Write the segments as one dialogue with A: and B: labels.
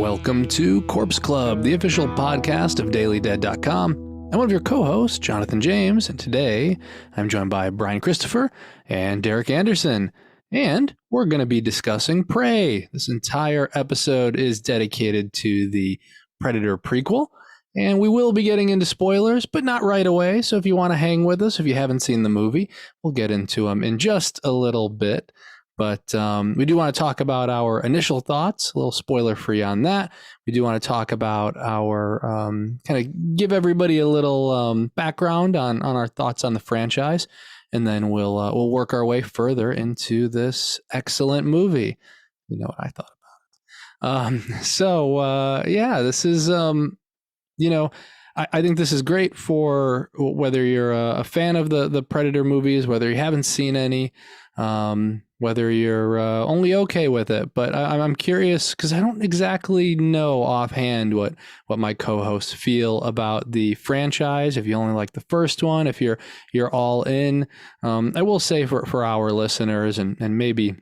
A: Welcome to Corpse Club, the official podcast of DailyDead.com. I'm one of your co-hosts, Jonathan James, and today I'm joined by Bryan Christopher and Derek Anderson, and we're going to be discussing Prey. This entire episode is dedicated to the Predator prequel, and we will be getting into spoilers, but not right away, so if you want to hang with us, if you haven't seen the movie, we'll get into them in just a little bit. But we do want to talk about our initial thoughts, a little spoiler-free on that. We do want to talk about our, kind of give everybody a little background on our thoughts on the franchise, and then we'll work our way further into this excellent movie. You know what I thought about it. This is, I think this is great for whether you're a fan of the Predator movies, whether you haven't seen any, whether you're only okay with it. But I'm curious because I don't exactly know offhand what my co-hosts feel about the franchise. If you only like the first one, if you're all in, I will say for our listeners, and maybe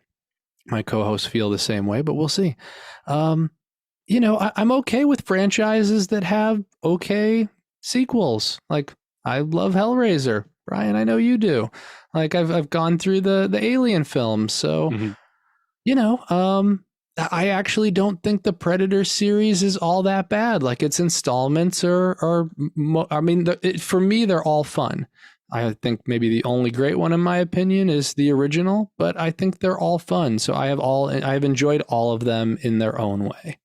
A: my co-hosts feel the same way, but we'll see. I'm okay with franchises that have okay sequels. Like, I love Hellraiser. Bryan, I know you do. Like, I've gone through the Alien films, so I actually don't think the Predator series is all that bad. Like, its installments for me, they're all fun. I think maybe the only great one, in my opinion, is the original, but I think they're all fun. So I have enjoyed all of them in their own way.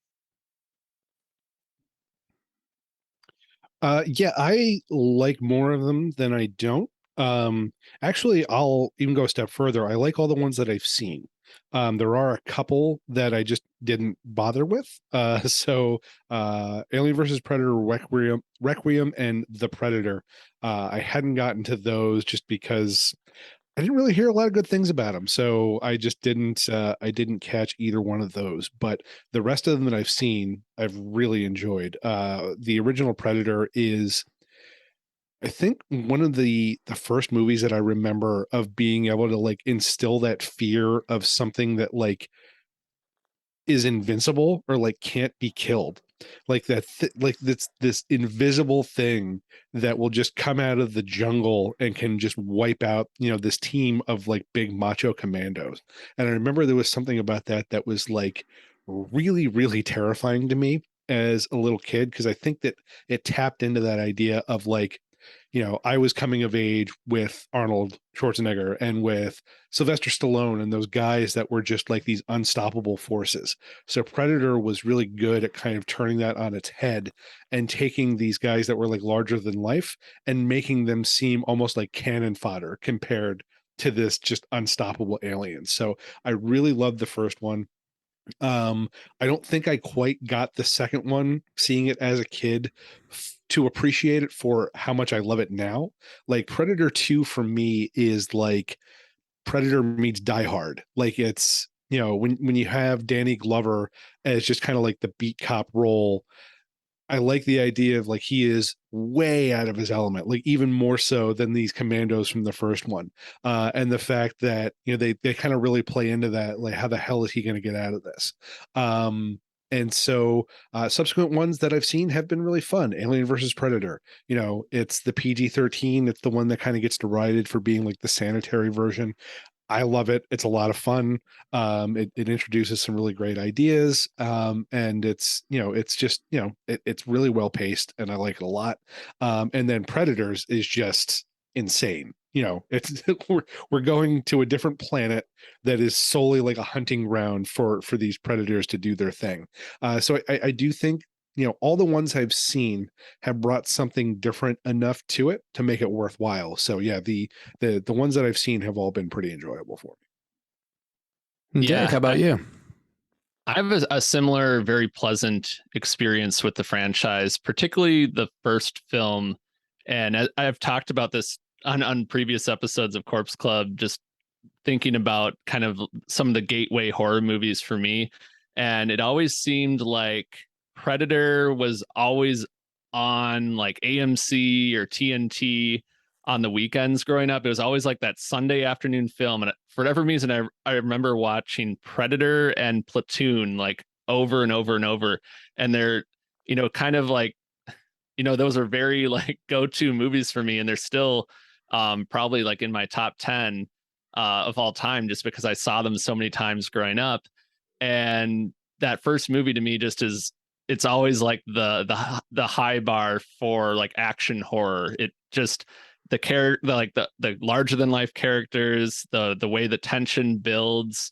B: I like more of them than I don't. Actually, I'll even go a step further. I like all the ones that I've seen. There are a couple that I just didn't bother with. Alien versus Predator, Requiem, and The Predator. I hadn't gotten to those just because I didn't really hear a lot of good things about them. So I just didn't catch either one of those. But the rest of them that I've seen, I've really enjoyed. The original Predator is, I think, one of the first movies that I remember of being able to like instill that fear of something that like is invincible or like can't be killed. Like that, like this invisible thing that will just come out of the jungle and can just wipe out, this team of like big macho commandos. And I remember there was something about that was like really, really terrifying to me as a little kid, because I think that it tapped into that idea of like, I was coming of age with Arnold Schwarzenegger and with Sylvester Stallone and those guys that were just like these unstoppable forces. So Predator was really good at kind of turning that on its head and taking these guys that were like larger than life and making them seem almost like cannon fodder compared to this just unstoppable alien. So I really loved the first one. I don't think I quite got the second one, seeing it as a kid, to appreciate it for how much I love it now. Like Predator 2 for me is like Predator meets Die Hard. Like, it's, when you have Danny Glover as just kind of like the beat cop role, I like the idea of like he is way out of his element, like even more so than these commandos from the first one. And the fact that, they kind of really play into that, like, how the hell is he going to get out of this? And so subsequent ones that I've seen have been really fun. Alien versus Predator, it's the PG-13. It's the one that kind of gets derided for being like the sanitary version. I love it. It's a lot of fun. It introduces some really great ideas. And it's, it's just, it's really well paced and I like it a lot. And then Predators is just insane. It's we're going to a different planet that is solely like a hunting ground for these predators to do their thing. So I do think, all the ones I've seen have brought something different enough to it to make it worthwhile. So yeah, the ones that I've seen have all been pretty enjoyable for
A: me. Derek, how about you?
C: I have a similar, very pleasant experience with the franchise, particularly the first film. And I've talked about this on previous episodes of Corpse Club, just thinking about kind of some of the gateway horror movies for me. And it always seemed like Predator was always on like AMC or TNT on the weekends growing up. It was always like that Sunday afternoon film. And for whatever reason, I remember watching Predator and Platoon like over and over and over. And they're, kind of like, those are very like go-to movies for me. And they're still probably like in my top 10 of all time, just because I saw them so many times growing up. And that first movie to me just is, it's always like the high bar for like action horror. It just, the larger than life characters, the way the tension builds,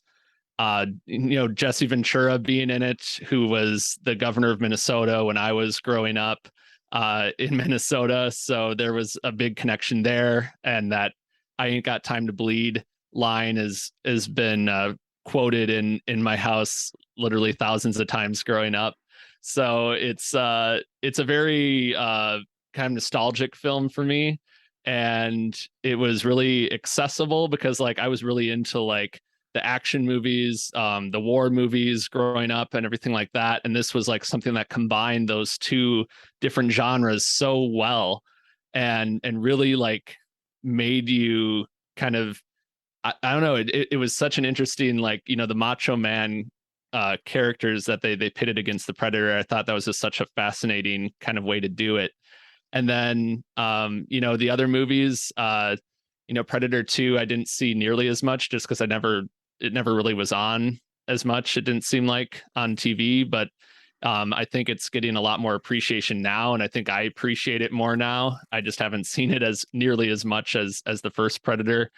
C: Jesse Ventura being in it, who was the governor of Minnesota when I was growing up in Minnesota. So there was a big connection there. And that "I ain't got time to bleed" line has been quoted in my house literally thousands of times growing up. So it's a very kind of nostalgic film for me. And it was really accessible because like I was really into like the action movies, the war movies growing up and everything like that. And this was like something that combined those two different genres so well, and really like made you kind of, I don't know, it was such an interesting, like, the Macho Man characters that they pitted against the Predator. I thought that was just such a fascinating kind of way to do it. And then, the other movies, Predator 2, I didn't see nearly as much just because it never really was on as much. It didn't seem like on TV, but I think it's getting a lot more appreciation now. And I think I appreciate it more now. I just haven't seen it as nearly as much as the first Predator.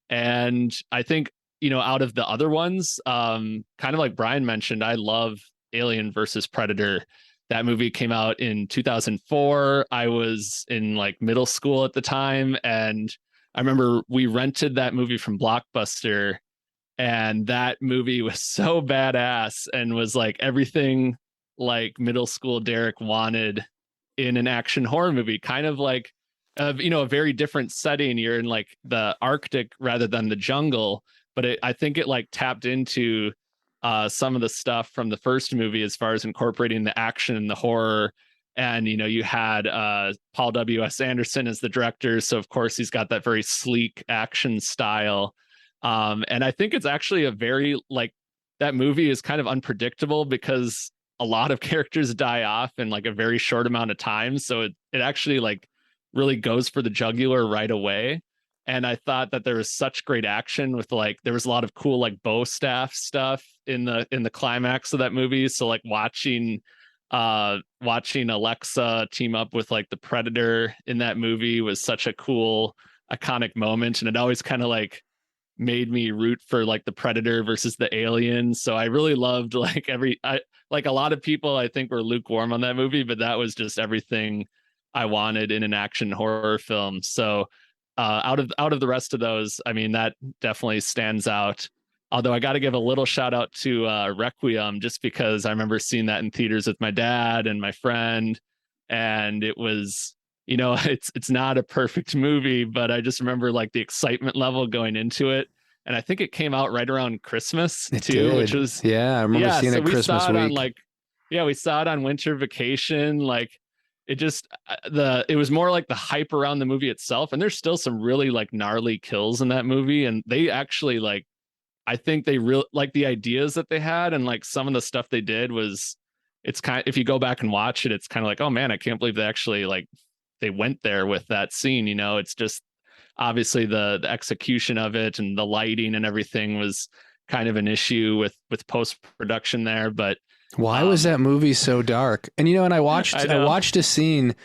C: And I think, out of the other ones, kind of like Brian mentioned, I love Alien versus Predator. That movie came out in 2004. I was in like middle school at the time. And I remember we rented that movie from Blockbuster, and that movie was so badass and was like everything like middle school Derek wanted in an action horror movie, kind of like, a very different setting. You're in like the Arctic rather than the jungle, but I think it like tapped into some of the stuff from the first movie as far as incorporating the action and the horror. And, you had Paul W.S. Anderson as the director. So, of course, he's got that very sleek action style. And I think it's actually a very like, that movie is kind of unpredictable because a lot of characters die off in like a very short amount of time. So it actually like really goes for the jugular right away. And I thought that there was such great action with like, there was a lot of cool like bow staff stuff in the climax of that movie. So like watching Alexa team up with like the Predator in that movie was such a cool, iconic moment. And it always kind of like made me root for like the Predator versus the Alien. So I really loved like like a lot of people I think were lukewarm on that movie, but that was just everything I wanted in an action horror film. So out of the rest of those, I mean, that definitely stands out. Although I got to give a little shout out to Requiem, just because I remember seeing that in theaters with my dad and my friend, and it was, it's not a perfect movie, but I just remember like the excitement level going into it. And I think it came out right around Christmas too, which was,
A: I remember seeing it Christmas week.
C: We saw it on winter vacation. Like it just, it was more like the hype around the movie itself. And there's still some really like gnarly kills in that movie. And they actually like, I think they really like the ideas that they had, and like some of the stuff they did was, it's kind of, if you go back and watch it, it's kind of like, oh man, I can't believe they actually like, they went there with that scene. It's just obviously the execution of it and the lighting and everything was kind of an issue with post-production there. But
A: why was that movie so dark? And and I watched a scene.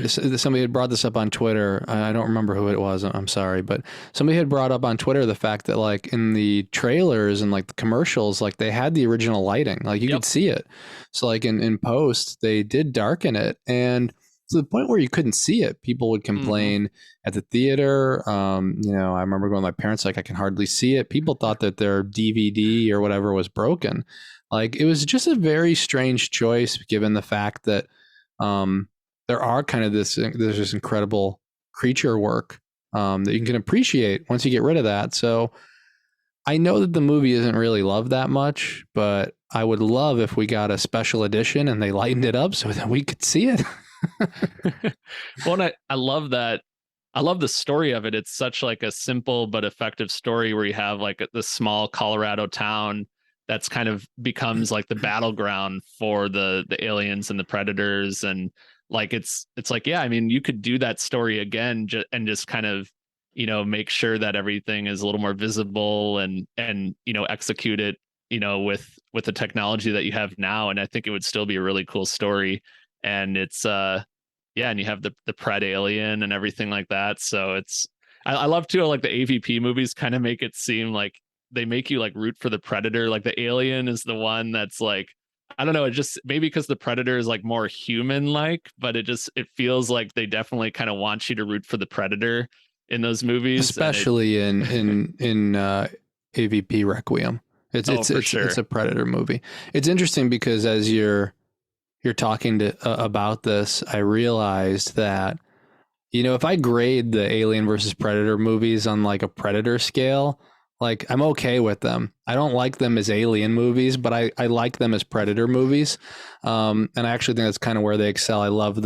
A: Somebody had brought this up on Twitter. I don't remember who it was. I'm sorry, but somebody had brought up on Twitter the fact that like in the trailers and like the commercials, like they had the original lighting, like you could see it. So like in post, they did darken it, and to the point where you couldn't see it. People would complain at the theater. I remember going to my parents, like, I can hardly see it. People thought that their DVD or whatever was broken. Like, it was just a very strange choice, given the fact that there are kind of there's this incredible creature work that you can appreciate once you get rid of that. So I know that the movie isn't really loved that much, but I would love if we got a special edition and they lightened it up so that we could see it.
C: Well, and I love that. I love the story of it. It's such like a simple but effective story where you have like the small Colorado town that's kind of becomes like the battleground for the aliens and the predators. And like it's like, yeah, I mean, you could do that story again and just kind of, make sure that everything is a little more visible and execute it, with the technology that you have now. And I think it would still be a really cool story. And it's yeah, and you have the pred alien and everything like that. So it's I love too, like the AVP movies kind of make it seem like they make you like root for the predator. Like the alien is the one that's like, I don't know, it just maybe because the predator is like more human like, but it feels like they definitely kind of want you to root for the predator in those movies,
A: especially in AVP Requiem. It's a predator movie. It's interesting because as you're talking about this, I realized that, if I grade the Alien versus Predator movies on like a Predator scale, like I'm okay with them. I don't like them as Alien movies, but I like them as Predator movies. And I actually think that's kind of where they excel. I love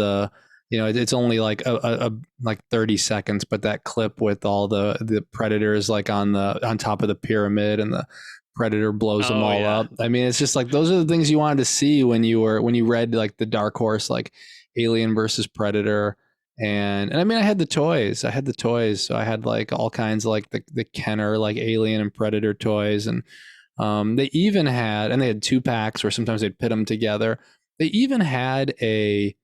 A: it's only like a like 30 seconds, but that clip with all the predators like on top of the pyramid and the predator blows them all up. I mean, it's just like those are the things you wanted to see when you read like the Dark Horse, like Alien versus Predator. And I mean, I had the toys. So I had like all kinds of like the Kenner, like Alien and Predator toys. And they even had, and they had 2-packs where sometimes they'd pit them together. They even had a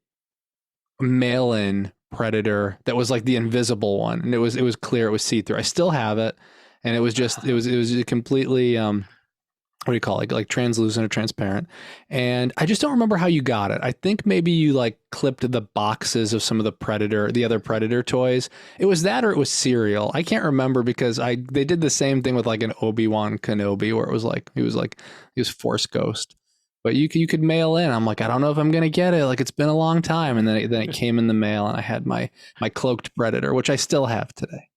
A: mail-in Predator that was like the invisible one. And it was clear, it was see-through. I still have it. And it was just, it was completely, what do you call it? Like translucent or transparent. And I just don't remember how you got it. I think maybe you like clipped the boxes of some of the other Predator toys. It was that or it was cereal. I can't remember because they did the same thing with like an Obi-Wan Kenobi where it was like, he was Force Ghost. But you could mail in. I'm like, I don't know if I'm going to get it. Like it's been a long time. And then it came in the mail and I had my cloaked Predator, which I still have today.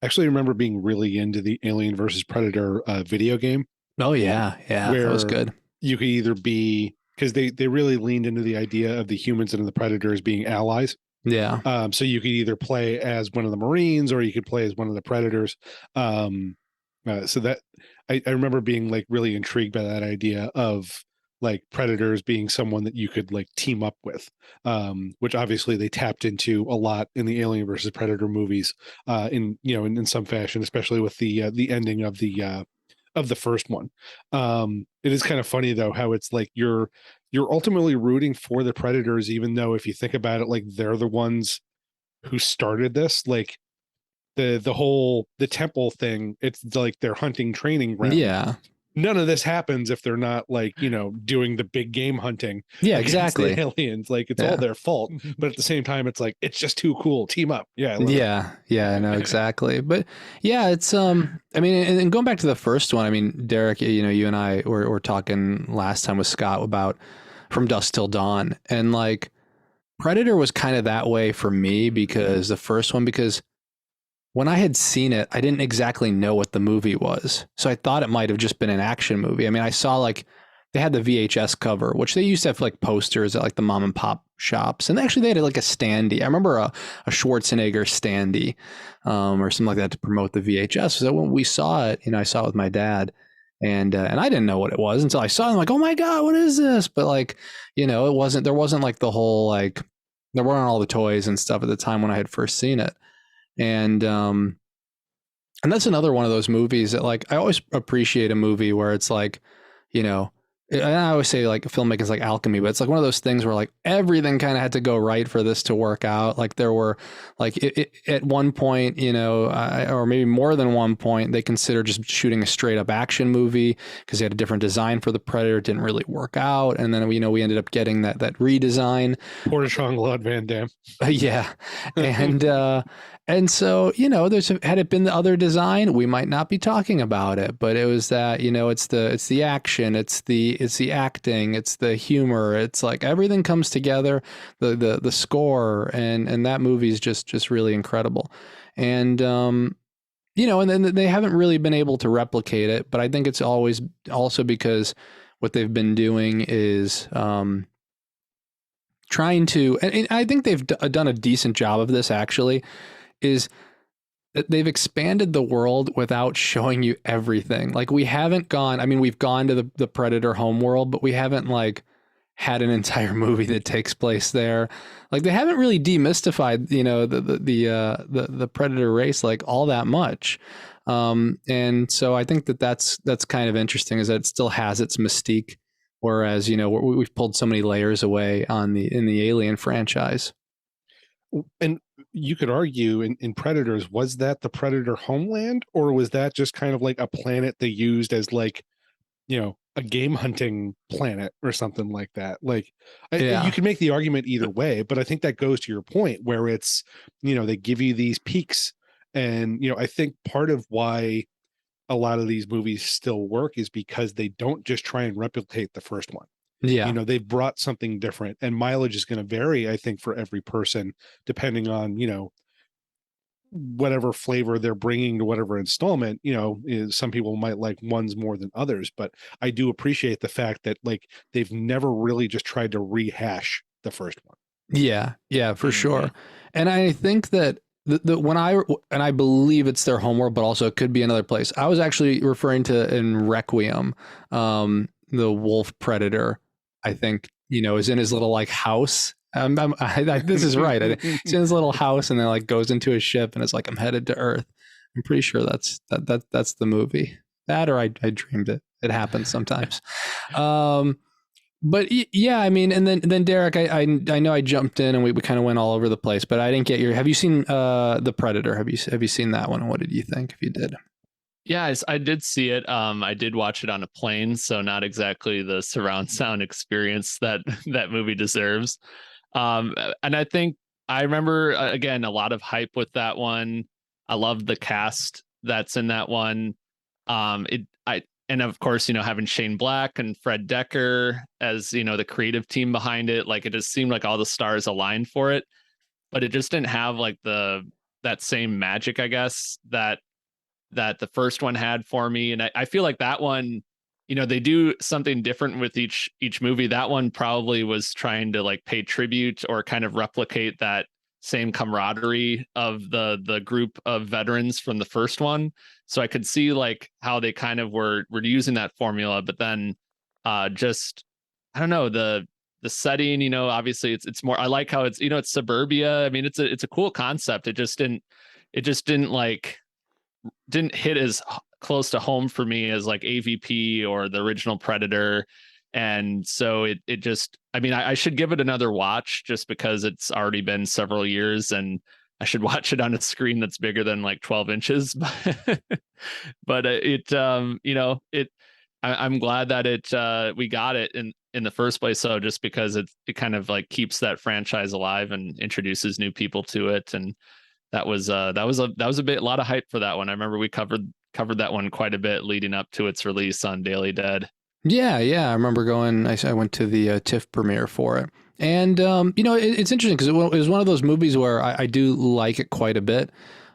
B: I actually remember being really into the Alien versus Predator video game.
A: Oh yeah, that was good.
B: You could either be, because they really leaned into the idea of the humans and the predators being allies.
A: Yeah.
B: So you could either play as one of the Marines or you could play as one of the predators. So that I remember being like really intrigued by that idea of like predators being someone that you could like team up with, which obviously they tapped into a lot in the Alien versus Predator movies, in some fashion, especially with the ending of the first one. It is kind of funny though how it's like you're ultimately rooting for the predators, even though if you think about it, like they're the ones who started this. Like the temple thing, it's like their hunting training ground.
A: Yeah.
B: None of this happens if they're not like, doing the big game hunting.
A: Yeah, exactly.
B: The aliens, like it's all their fault. But at the same time, it's like, it's just too cool. Team up. Yeah.
A: I know exactly. But yeah, it's, I mean, and going back to the first one, I mean, Derek, you and I were talking last time with Scott about From Dusk Till Dawn, and like Predator was kind of that way for me because the first one, because when I had seen it, I didn't exactly know what the movie was. So I thought it might have just been an action movie. I mean, I saw like they had the VHS cover, which they used to have like posters at like the mom and pop shops. And actually they had like a standee. I remember a Schwarzenegger standee or something like that to promote the VHS. So when we saw it, I saw it with my dad. And I didn't know what it was until I saw it. I'm like, oh my God, what is this? But like, there wasn't like the whole, like, there weren't all the toys and stuff at the time when I had first seen it. And that's another one of those movies that like I always appreciate a movie where it's like, and I always say like filmmaking is like alchemy, but it's like one of those things where like everything kind of had to go right for this to work out. Like there were like at one point, or maybe more than one point, they considered just shooting a straight up action movie because they had a different design for the Predator. It didn't really work out. And then, we ended up getting that redesign.
B: Porta Jean-Claude Van Damme.
A: Yeah. And so, had it been the other design, we might not be talking about it, but it was that, it's the action, it's the acting, it's the humor. It's like everything comes together, the score, and that movie is just really incredible. And, and then they haven't really been able to replicate it, but I think it's always also because what they've been doing is, trying to, and I think they've done a decent job of this actually, is they've expanded the world without showing you everything. Like we haven't gone, I mean, we've gone to the Predator homeworld, but we haven't like had an entire movie that takes place there. Like they haven't really demystified, you know, the Predator race like all that much. And so I think that's kind of interesting, is that it still has its mystique, whereas, you know, we've pulled so many layers away in the Alien franchise.
B: And you could argue in Predators, was that the Predator homeland, or was that just kind of like a planet they used as like, you know, a game hunting planet or something like that? Like, you can make the argument either way, but I think that goes to your point where it's, you know, they give you these peaks. And, you know, I think part of why a lot of these movies still work is because they don't just try and replicate the first one.
A: Yeah.
B: You know, they've brought something different, and mileage is going to vary, I think, for every person, depending on, you know, whatever flavor they're bringing to whatever installment. You know, some people might like ones more than others, but I do appreciate the fact that like they've never really just tried to rehash the first one.
A: Yeah, for sure. And I think that and I believe it's their homeworld, but also it could be another place. I was actually referring to in Requiem, the wolf predator, I think, you know, is in his little like house. This is right. It's in his little house, and then like goes into his ship, and it's like, I'm headed to Earth. I'm pretty sure that's the movie. That, or I dreamed it. It happens sometimes. But yeah, I mean, and then Derek, I know I jumped in and we kind of went all over the place, but I didn't get have you seen The Predator? Have you seen that one? What did you think, if you did?
C: Yeah, I did see it. I did watch it on a plane, so not exactly the surround sound experience that movie deserves. And I think I remember, again, a lot of hype with that one. I love the cast that's in that one. And of course, you know, having Shane Black and Fred Decker as, you know, the creative team behind it, like it just seemed like all the stars aligned for it, but it just didn't have like that same magic, I guess, that the first one had for me. And I feel like that one, you know, they do something different with each movie. That one probably was trying to like pay tribute or kind of replicate that same camaraderie of the group of veterans from the first one. So I could see like how they kind of were using that formula, but then just, I don't know, the setting, you know, obviously it's more, I like how it's, you know, it's suburbia. I mean, it's a cool concept. It just didn't hit as close to home for me as like AVP or the original Predator. And so it just, I mean, I should give it another watch just because it's already been several years, and I should watch it on a screen that's bigger than like 12 inches. But you know, I'm glad that we got it in the first place. So just because it kind of like keeps that franchise alive and introduces new people to it. And that was a lot of hype for that one. I remember we covered that one quite a bit leading up to its release on Daily Dead.
A: Yeah. I remember I went to the TIFF premiere for it. And, you know, it's interesting because it was one of those movies where I do like it quite a bit.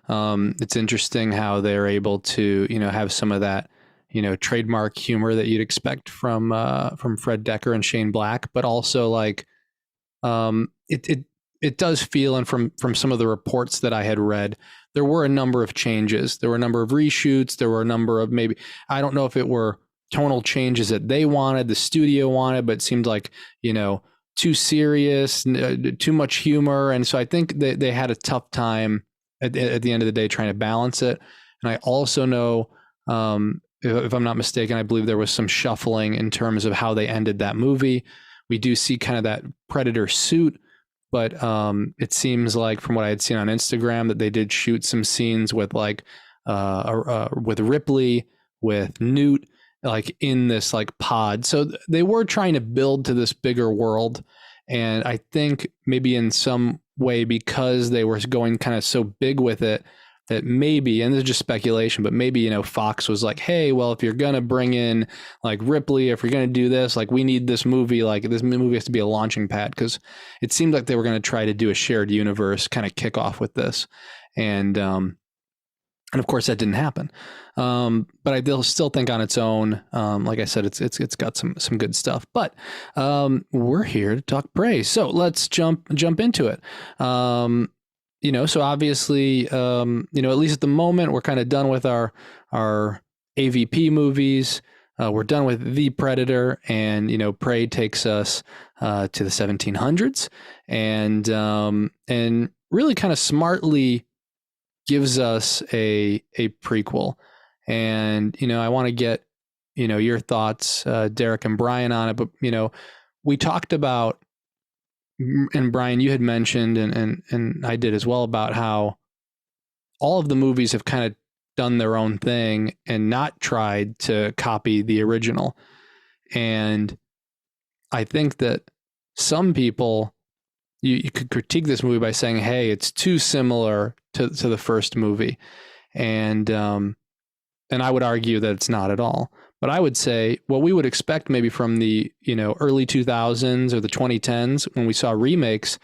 A: It's interesting how they're able to, you know, have some of that, you know, trademark humor that you'd expect from Fred Decker and Shane Black, but also like it does feel, and from some of the reports that I had read, there were a number of changes. There were a number of reshoots. There were a number of, maybe, I don't know if it were tonal changes that they wanted, the studio wanted, but it seemed like, you know, too serious, too much humor. And so I think they had a tough time at the end of the day trying to balance it. And I also know, if I'm not mistaken, I believe there was some shuffling in terms of how they ended that movie. We do see kind of that Predator suit, but it seems like from what I had seen on Instagram that they did shoot some scenes with like with Ripley, with Newt, like in this like pod. So they were trying to build to this bigger world. And I think maybe in some way, because they were going kind of so big with it, that maybe, and this is just speculation, but maybe, you know, Fox was like, hey, well, if you're going to bring in like Ripley, if you're going to do this, like we need this movie, like this movie has to be a launching pad, because it seemed like they were going to try to do a shared universe kind of kickoff with this. And of course that didn't happen. But I still think on its own, like I said, it's got some good stuff, but we're here to talk praise. So let's jump into it. so obviously, at least at the moment, we're kind of done with our AVP movies. We're done with The Predator, and Prey takes us to the 1700s, and really kind of smartly gives us a prequel. And I want to get your thoughts, Derek and Bryan, on it. But we talked about, and Bryan, you had mentioned, and I did as well, about how all of the movies have kind of done their own thing and not tried to copy the original. And I think that some people, you could critique this movie by saying, hey, it's too similar to the first movie. And I would argue that it's not at all. But I would say what we would expect maybe from the early 2000s or the 2010s when we saw remakes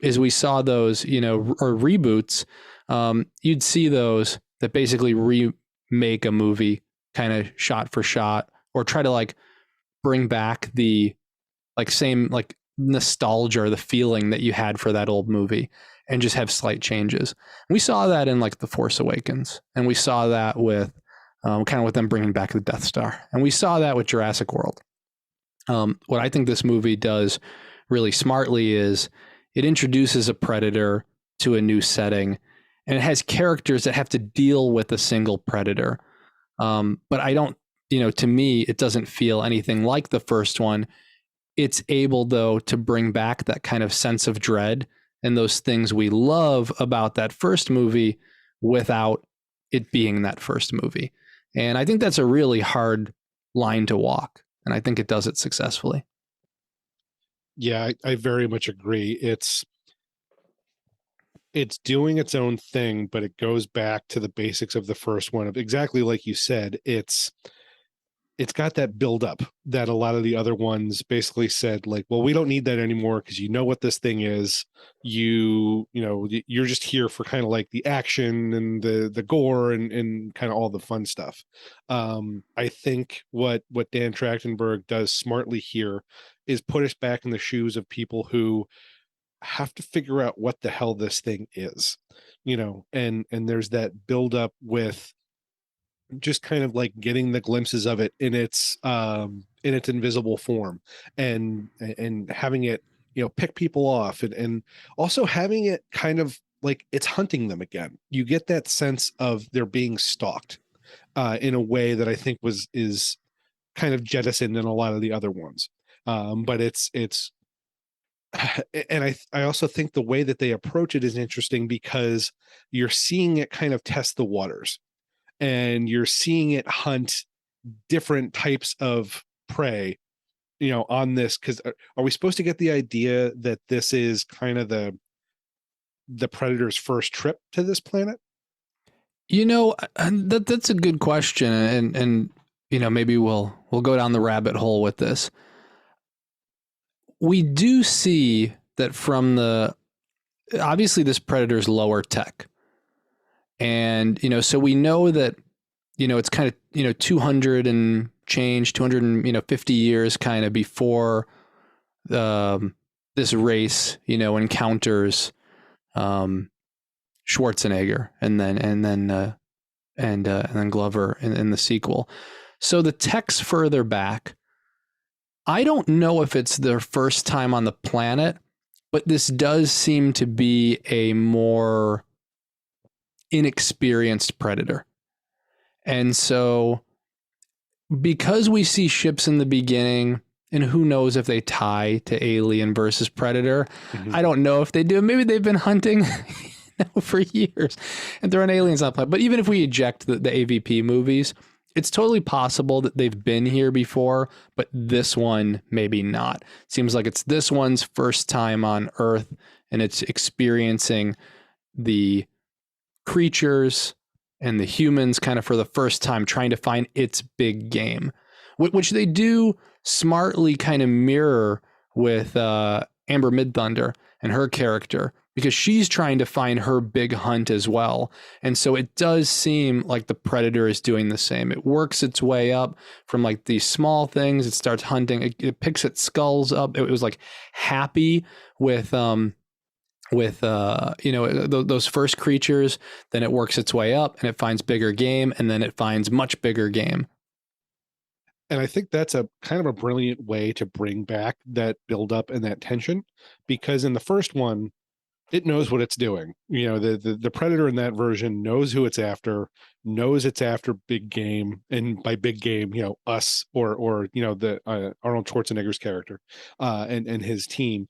A: is we saw those or reboots. You'd see those that basically remake a movie kind of shot for shot, or try to like bring back the same nostalgia or the feeling that you had for that old movie, and just have slight changes. We saw that in The Force Awakens, and we saw that with kind of with them bringing back the Death Star. And we saw that with Jurassic World. What I think this movie does really smartly is it introduces a predator to a new setting, and it has characters that have to deal with a single predator. But I don't, to me, it doesn't feel anything like the first one. It's able, though, to bring back that kind of sense of dread and those things we love about that first movie without it being that first movie. And I think that's a really hard line to walk. And I think it does it successfully.
B: Yeah, I very much agree. It's doing its own thing, but it goes back to the basics of the first one. Of exactly like you said, it's got that buildup that a lot of the other ones basically said, like, well, we don't need that anymore because what this thing is. You're just here for kind of like the action and the gore and kind of all the fun stuff. I think what Dan Trachtenberg does smartly here is put us back in the shoes of people who have to figure out what the hell this thing is, and there's that buildup with just kind of like getting the glimpses of it in its invisible form, and having it pick people off, and also having it kind of like it's hunting them again. You get that sense of they're being stalked in a way that I think is kind of jettisoned in a lot of the other ones. But it's and I also think the way that they approach it is interesting, because you're seeing it kind of test the waters, and you're seeing it hunt different types of prey, on this. Because are we supposed to get the idea that this is kind of the predator's first trip to this planet?
A: That's a good question, and maybe we'll go down the rabbit hole with this. We do see that from obviously this predator's lower tech. And, so we know that, it's kind of, 200 and change, 250 years kind of before this race, encounters Schwarzenegger and then Glover in the sequel. So the tech's further back. I don't know if it's their first time on the planet, but this does seem to be a more inexperienced predator. And so because we see ships in the beginning, and who knows if they tie to Alien versus Predator. Mm-hmm. I don't know if they do. Maybe they've been hunting for years and throwing aliens on the planet. But even if we eject the AVP movies, it's totally possible that they've been here before, but this one, maybe not. Seems like it's this one's first time on Earth, and it's experiencing the creatures and the humans kind of for the first time, trying to find its big game, which they do smartly kind of mirror with Amber Midthunder and her character, because she's trying to find her big hunt as well. And so it does seem like the predator is doing the same. It works its way up from like these small things. It starts hunting. It picks its skulls up. It was like happy with with those first creatures, then it works its way up and it finds bigger game, and then it finds much bigger game.
B: And I think that's a kind of a brilliant way to bring back that build up and that tension, because in the first one, it knows what it's doing. The predator in that version knows who it's after, knows it's after big game, and by big game, us or the Arnold Schwarzenegger's character and his team.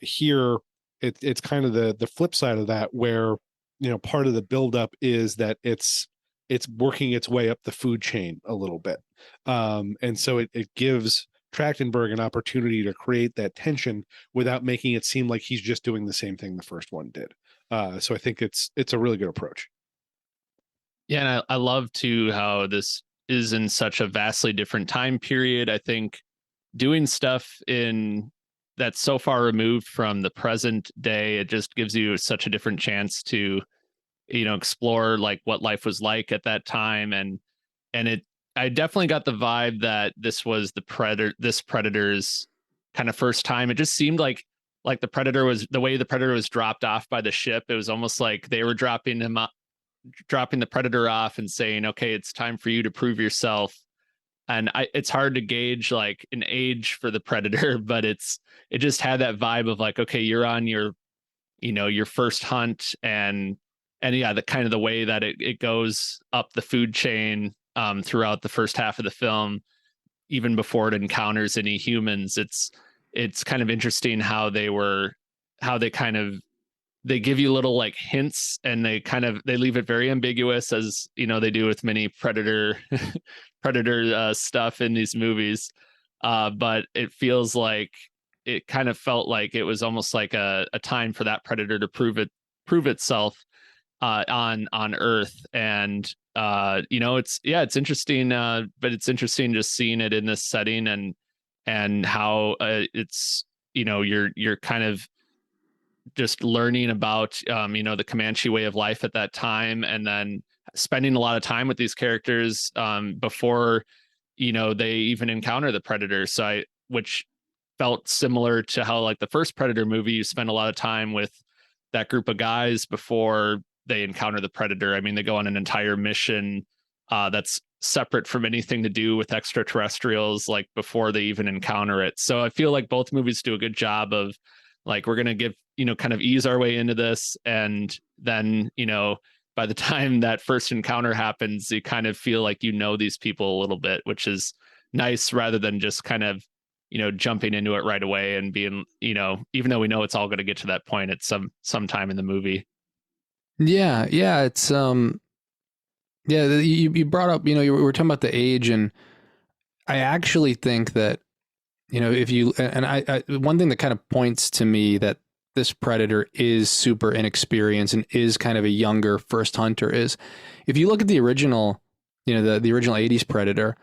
B: Here, it's kind of the flip side of that, where part of the buildup is that it's working its way up the food chain a little bit, and so it gives Trachtenberg an opportunity to create that tension without making it seem like he's just doing the same thing the first one did. So I think it's a really good approach.
C: Yeah, and I love too how this is in such a vastly different time period. I think doing stuff in that's so far removed from the present day, it just gives you such a different chance to explore like what life was like at that time. And I definitely got the vibe that this was this predator's kind of first time. It just seemed like the way the predator was dropped off by the ship. It was almost like they were dropping the predator off and saying, okay, it's time for you to prove yourself. And it's hard to gauge like an age for the predator, but it just had that vibe of like, okay, you're on your first hunt, and yeah, the kind of the way that it goes up the food chain throughout the first half of the film, even before it encounters any humans. It's kind of interesting how they give you little like hints, and they leave it very ambiguous, as they do with many predator stuff in these movies. But it feels like it kind of felt like it was almost like a time for that predator to prove itself on Earth. And it's interesting, but it's interesting just seeing it in this setting, and how it's you're kind of just learning about the Comanche way of life at that time, and then spending a lot of time with these characters before they even encounter the predator. Which felt similar to how like the first Predator movie, you spend a lot of time with that group of guys before they encounter the predator. I mean, they go on an entire mission that's separate from anything to do with extraterrestrials, like before they even encounter it. So I feel like both movies do a good job of like, we're going to give, kind of ease our way into this. And then, by the time that first encounter happens, you kind of feel like these people a little bit, which is nice, rather than just kind of, jumping into it right away and being, even though we know it's all going to get to that point at some time in the movie.
A: Yeah. It's you brought up, we were talking about the age, and I actually think that, if you, and I one thing that kind of points to me that this predator is super inexperienced and is kind of a younger first hunter is, if you look at the original, the original 80s Predator,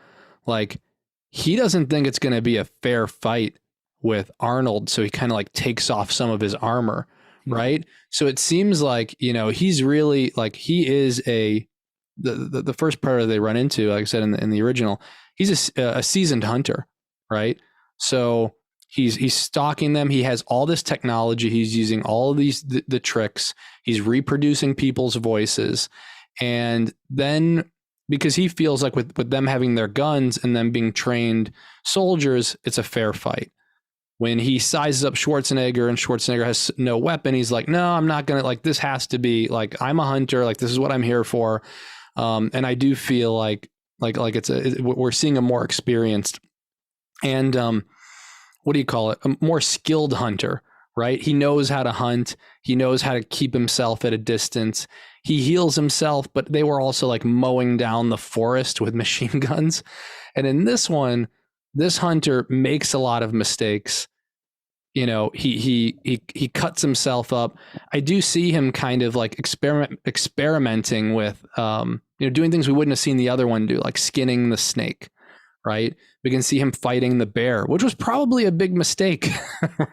A: like, he doesn't think it's going to be a fair fight with Arnold, so he kind of like takes off some of his armor, right? So it seems like, he's really like, he is the first predator they run into, like I said in the original, he's a seasoned hunter, right? So he's stalking them. He has all this technology. He's using all of these the tricks. He's reproducing people's voices, and then, because he feels like with them having their guns and them being trained soldiers, it's a fair fight. When he sizes up Schwarzenegger and Schwarzenegger has no weapon, he's like, no, I'm not going to, like, this has to be, like, I'm a hunter. Like, this is what I'm here for. And I do feel like we're seeing a more experienced and, what do you call it? A more skilled hunter, right? He knows how to hunt. He knows how to keep himself at a distance. He heals himself, but they were also like mowing down the forest with machine guns. And in this one, this hunter makes a lot of mistakes. He cuts himself up. I do see him kind of like experimenting with, doing things we wouldn't have seen the other one do, like skinning the snake, right? We can see him fighting the bear, which was probably a big mistake,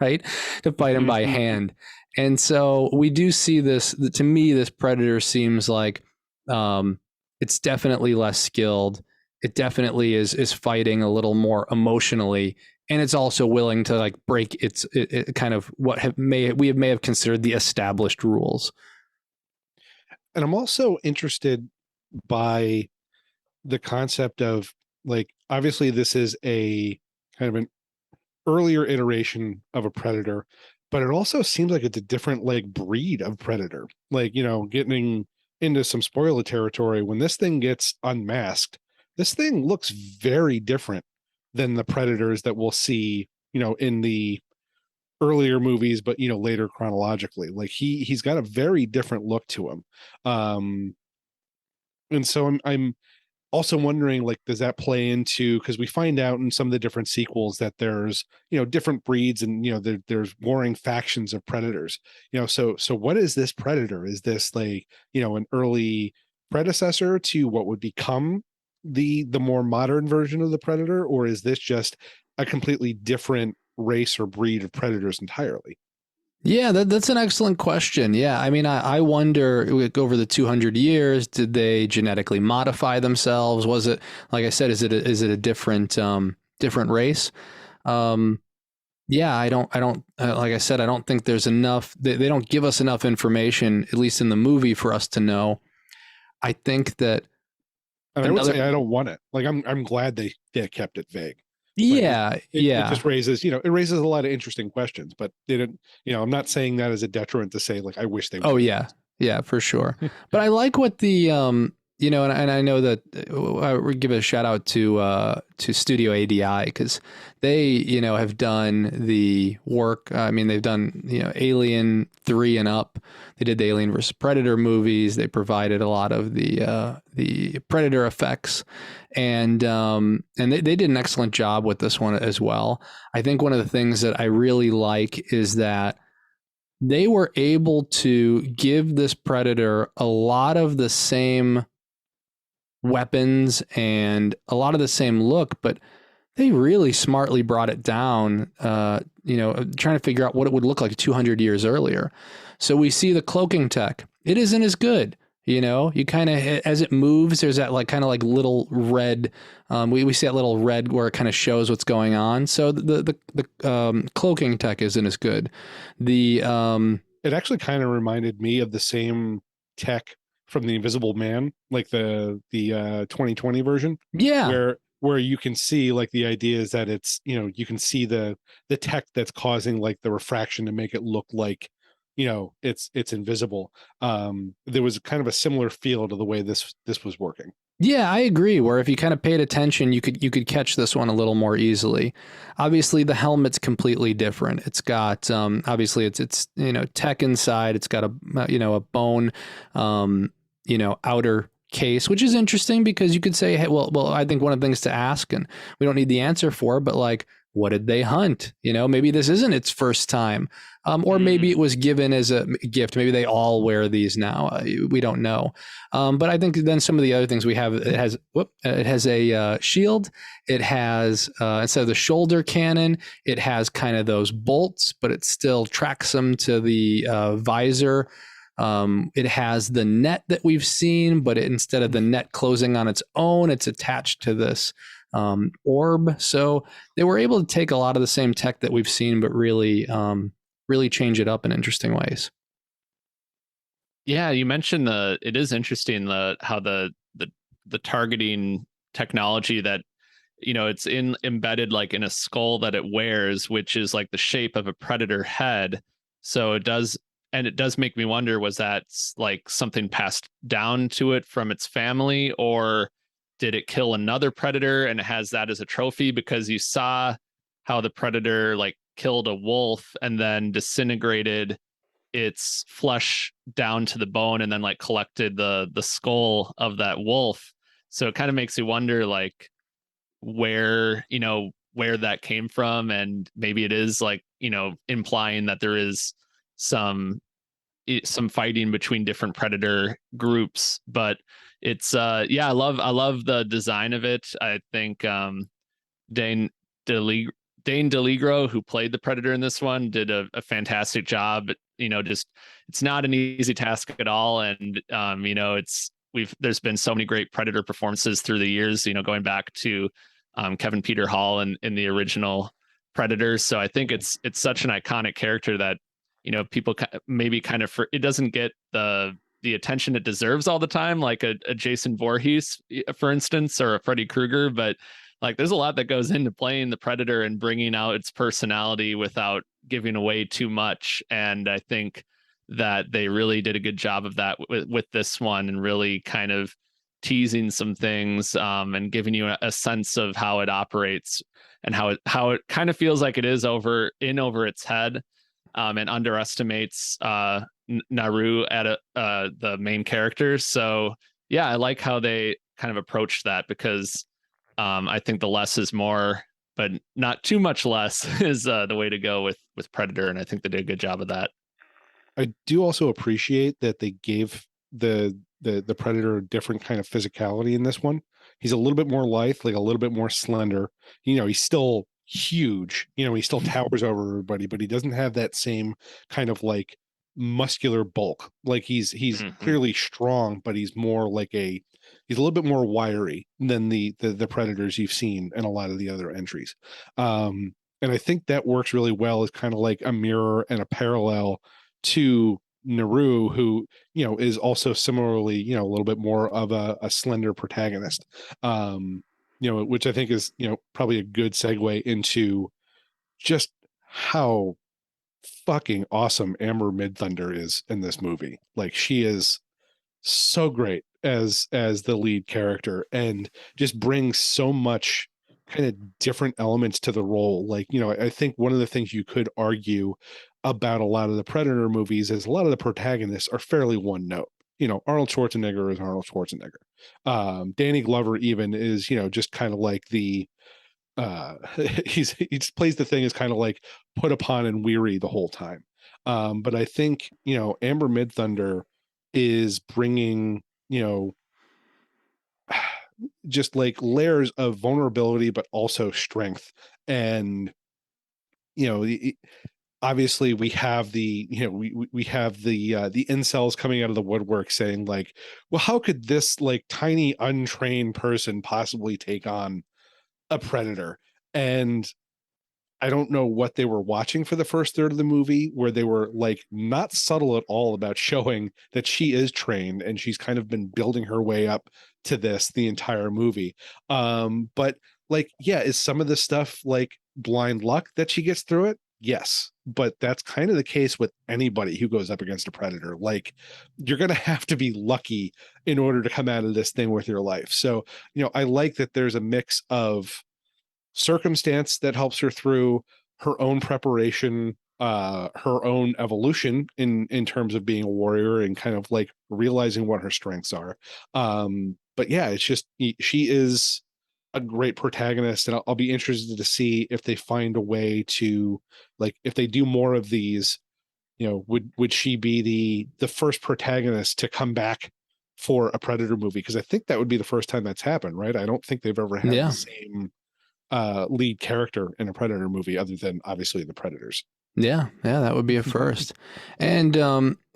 A: right? To fight him by hand. And so we do see this, to me, this predator seems like it's definitely less skilled. it definitely is fighting a little more emotionally, and it's also willing to like break it kind of what we may have considered the established rules.
B: And I'm also interested by the concept of, like, obviously this is a kind of an earlier iteration of a predator, but it also seems like it's a different like breed of predator. Like, getting into some spoiler territory, when this thing gets unmasked, this thing looks very different than the predators that we'll see, in the earlier movies, but later chronologically. Like he's got a very different look to him. And so I'm also wondering, like, does that play into, because we find out in some of the different sequels that there's different breeds, and there's warring factions of predators. So what is this predator? Is this like an early predecessor to what would become the more modern version of the predator, or is this just a completely different race or breed of predators entirely?
A: Yeah, that's an excellent question. Yeah, I mean, I wonder, like, over the 200 years, did they genetically modify themselves? Was it, like I said, is it a different different race? Yeah, I don't like I said, I don't think there's enough. They don't give us enough information, at least in the movie, for us to know. I think that
B: And I would say I don't want it. Like I'm glad they kept it vague. Like it just raises, it raises a lot of interesting questions, but they didn't, I'm not saying that as a detriment to say, like, I wish they would.
A: Oh yeah. Yeah, for sure. But I like what the and I know that I would give a shout out to Studio ADI, because they have done the work. I mean, they've done Alien 3 and up. They did the Alien versus Predator movies. They provided a lot of the Predator effects, and they did an excellent job with this one as well. I think one of the things that I really like is that they were able to give this predator a lot of the same weapons and a lot of the same look, but they really smartly brought it down, trying to figure out what it would look like 200 years earlier. So we see the cloaking tech. It isn't as good. You kind of, as it moves, there's that like kind of like little red. We see that little red where it kind of shows what's going on. So the cloaking tech isn't as good.
B: It actually kind of reminded me of the same tech from the Invisible Man, like the 2020 version.
A: Yeah.
B: Where you can see, like, the idea is that it's you can see the tech that's causing like the refraction to make it look like it's invisible. There was kind of a similar feel to the way this was working.
A: Yeah, I agree. Where if you kind of paid attention, you could catch this one a little more easily. Obviously, the helmet's completely different. It's got obviously it's tech inside. It's got a bone outer case, which is interesting, because you could say, hey, well, I think one of the things to ask, and we don't need the answer for, but like, what did they hunt? Maybe this isn't its first time, or maybe it was given as a gift. Maybe they all wear these now. We don't know. But I think then some of the other things we have, it has a shield. It has, instead of the shoulder cannon, it has kind of those bolts, but it still tracks them to the visor. It has the net that we've seen, but instead of the net closing on its own, it's attached to this orb. So they were able to take a lot of the same tech that we've seen, but really change it up in interesting ways.
C: Yeah, you mentioned it is interesting how the targeting technology that it's embedded like in a skull that it wears, which is like the shape of a predator head. So it does make me wonder, was that like something passed down to it from its family, or did it kill another predator and it has that as a trophy? Because you saw how the predator like killed a wolf and then disintegrated its flesh down to the bone and then like collected the skull of that wolf. So it kind of makes you wonder, like, where that came from, and maybe it is like implying that there is some fighting between different predator groups. But it's I love the design of it. I think Dane DeLigro, who played the predator in this one, did a fantastic job. Just it's not an easy task at all, and there's been so many great Predator performances through the years, going back to Kevin Peter Hall in the original Predators. So I think it's such an iconic character that people maybe kind of it doesn't get the attention it deserves all the time, like a Jason Voorhees, for instance, or a Freddy Krueger. But like, there's a lot that goes into playing the Predator and bringing out its personality without giving away too much. And I think that they really did a good job of that with this one, and really kind of teasing some things, and giving you a sense of how it operates, and how it kind of feels like it is over its head, and underestimates Naru at the main character. So yeah, I like how they kind of approached that, because I think the less is more, but not too much less is the way to go with Predator, and I think they did a good job of that.
B: I do also appreciate that they gave the Predator a different kind of physicality in this one. He's a little bit more lithe, like a little bit more slender. He's still huge. He still towers over everybody, but he doesn't have that same kind of like muscular bulk. Like he's clearly strong, but he's more like he's a little bit more wiry than the Predators you've seen in a lot of the other entries. And I think that works really well as kind of like a mirror and a parallel to Naru, who is also similarly a little bit more of a slender protagonist, which I think is probably a good segue into just how fucking awesome Amber Midthunder is in this movie. Like, she is so great as the lead character, and just brings so much kind of different elements to the role. Like, I think one of the things you could argue about a lot of the Predator movies is a lot of the protagonists are fairly one note. Arnold Schwarzenegger is Arnold Schwarzenegger. Danny Glover even is, just kind of like the he just plays the thing as kind of like put upon and weary the whole time. But I think, Amber Midthunder is bringing, just like layers of vulnerability, but also strength. And, obviously we have the we have the incels coming out of the woodwork saying like, well, how could this like tiny untrained person possibly take on a Predator? And I don't know what they were watching for the first third of the movie, where they were like not subtle at all about showing that she is trained, and she's kind of been building her way up to this the entire movie. But like, yeah, is some of the stuff like blind luck that she gets through it? Yes. But that's kind of the case with anybody who goes up against a Predator. Like, you're going to have to be lucky in order to come out of this thing with your life. So, I like that there's a mix of circumstance that helps her through, her own preparation, her own evolution in terms of being a warrior, and kind of like realizing what her strengths are. But yeah, it's just, she is a great protagonist, and I'll be interested to see if they find a way to, like, if they do more of these, would she be the first protagonist to come back for a Predator movie? Because I think that would be the first time that's happened, right? I don't think they've ever had the same lead character in a Predator movie, other than obviously the Predators.
A: Yeah, that would be a first.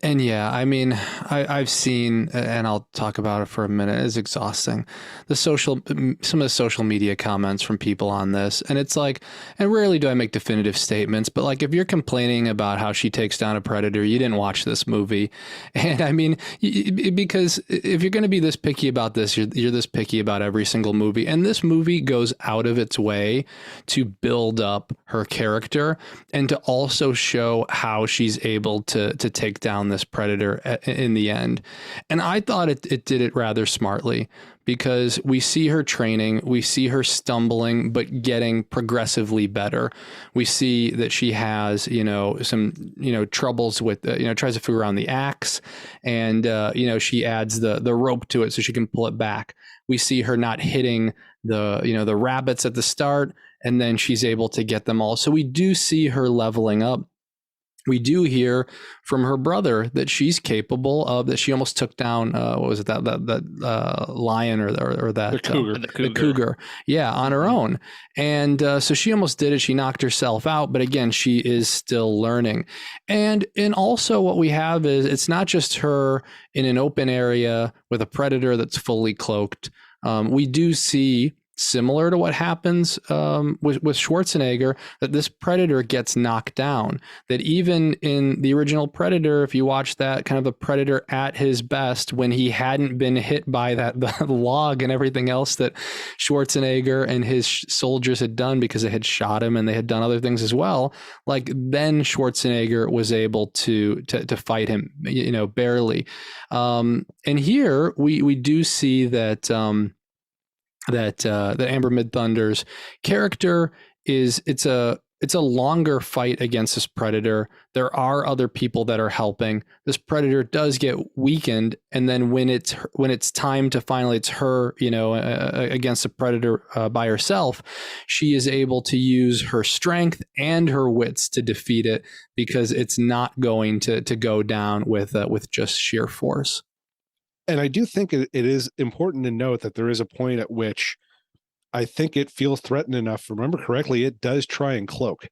A: And yeah, I mean, I've seen, and I'll talk about it for a minute, it's exhausting, some of the social media comments from people on this. And it's like, and rarely do I make definitive statements, but like, if you're complaining about how she takes down a Predator, you didn't watch this movie. And I mean, because if you're going to be this picky about this, you're this picky about every single movie. And this movie goes out of its way to build up her character, and to also show how she's able to take down this Predator in the end. And I thought it did it rather smartly, because we see her training, we see her stumbling, but getting progressively better. We see that she has, some, troubles with, tries to figure out the axe, and, she adds the rope to it so she can pull it back. We see her not hitting the rabbits at the start, and then she's able to get them all. So we do see her leveling up. we do hear from her brother that she's capable of, that she almost took down, what was it, that lion or that
B: The cougar.
A: the cougar, yeah, on her own. And so she almost did it. She knocked herself out, but again, she is still learning. And also what we have is, it's not just her in an open area with a predator that's fully cloaked. We do see, similar to what happens with Schwarzenegger, that this predator gets knocked down. That even in the original Predator, if you watch that, kind of the predator at his best, when he hadn't been hit by the log and everything else that Schwarzenegger and his soldiers had done, because they had shot him and they had done other things as well, like then Schwarzenegger was able to fight him, barely. And here we do see that that Amber Midthunder's character it's a longer fight against this predator. There are other people that are helping. This predator does get weakened, and then when it's time to finally, it's her, against the predator by herself, she is able to use her strength and her wits to defeat it, because it's not going to go down with just sheer force.
B: And I do think it is important to note that there is a point at which I think it feels threatened enough. If I remember correctly, it does try and cloak.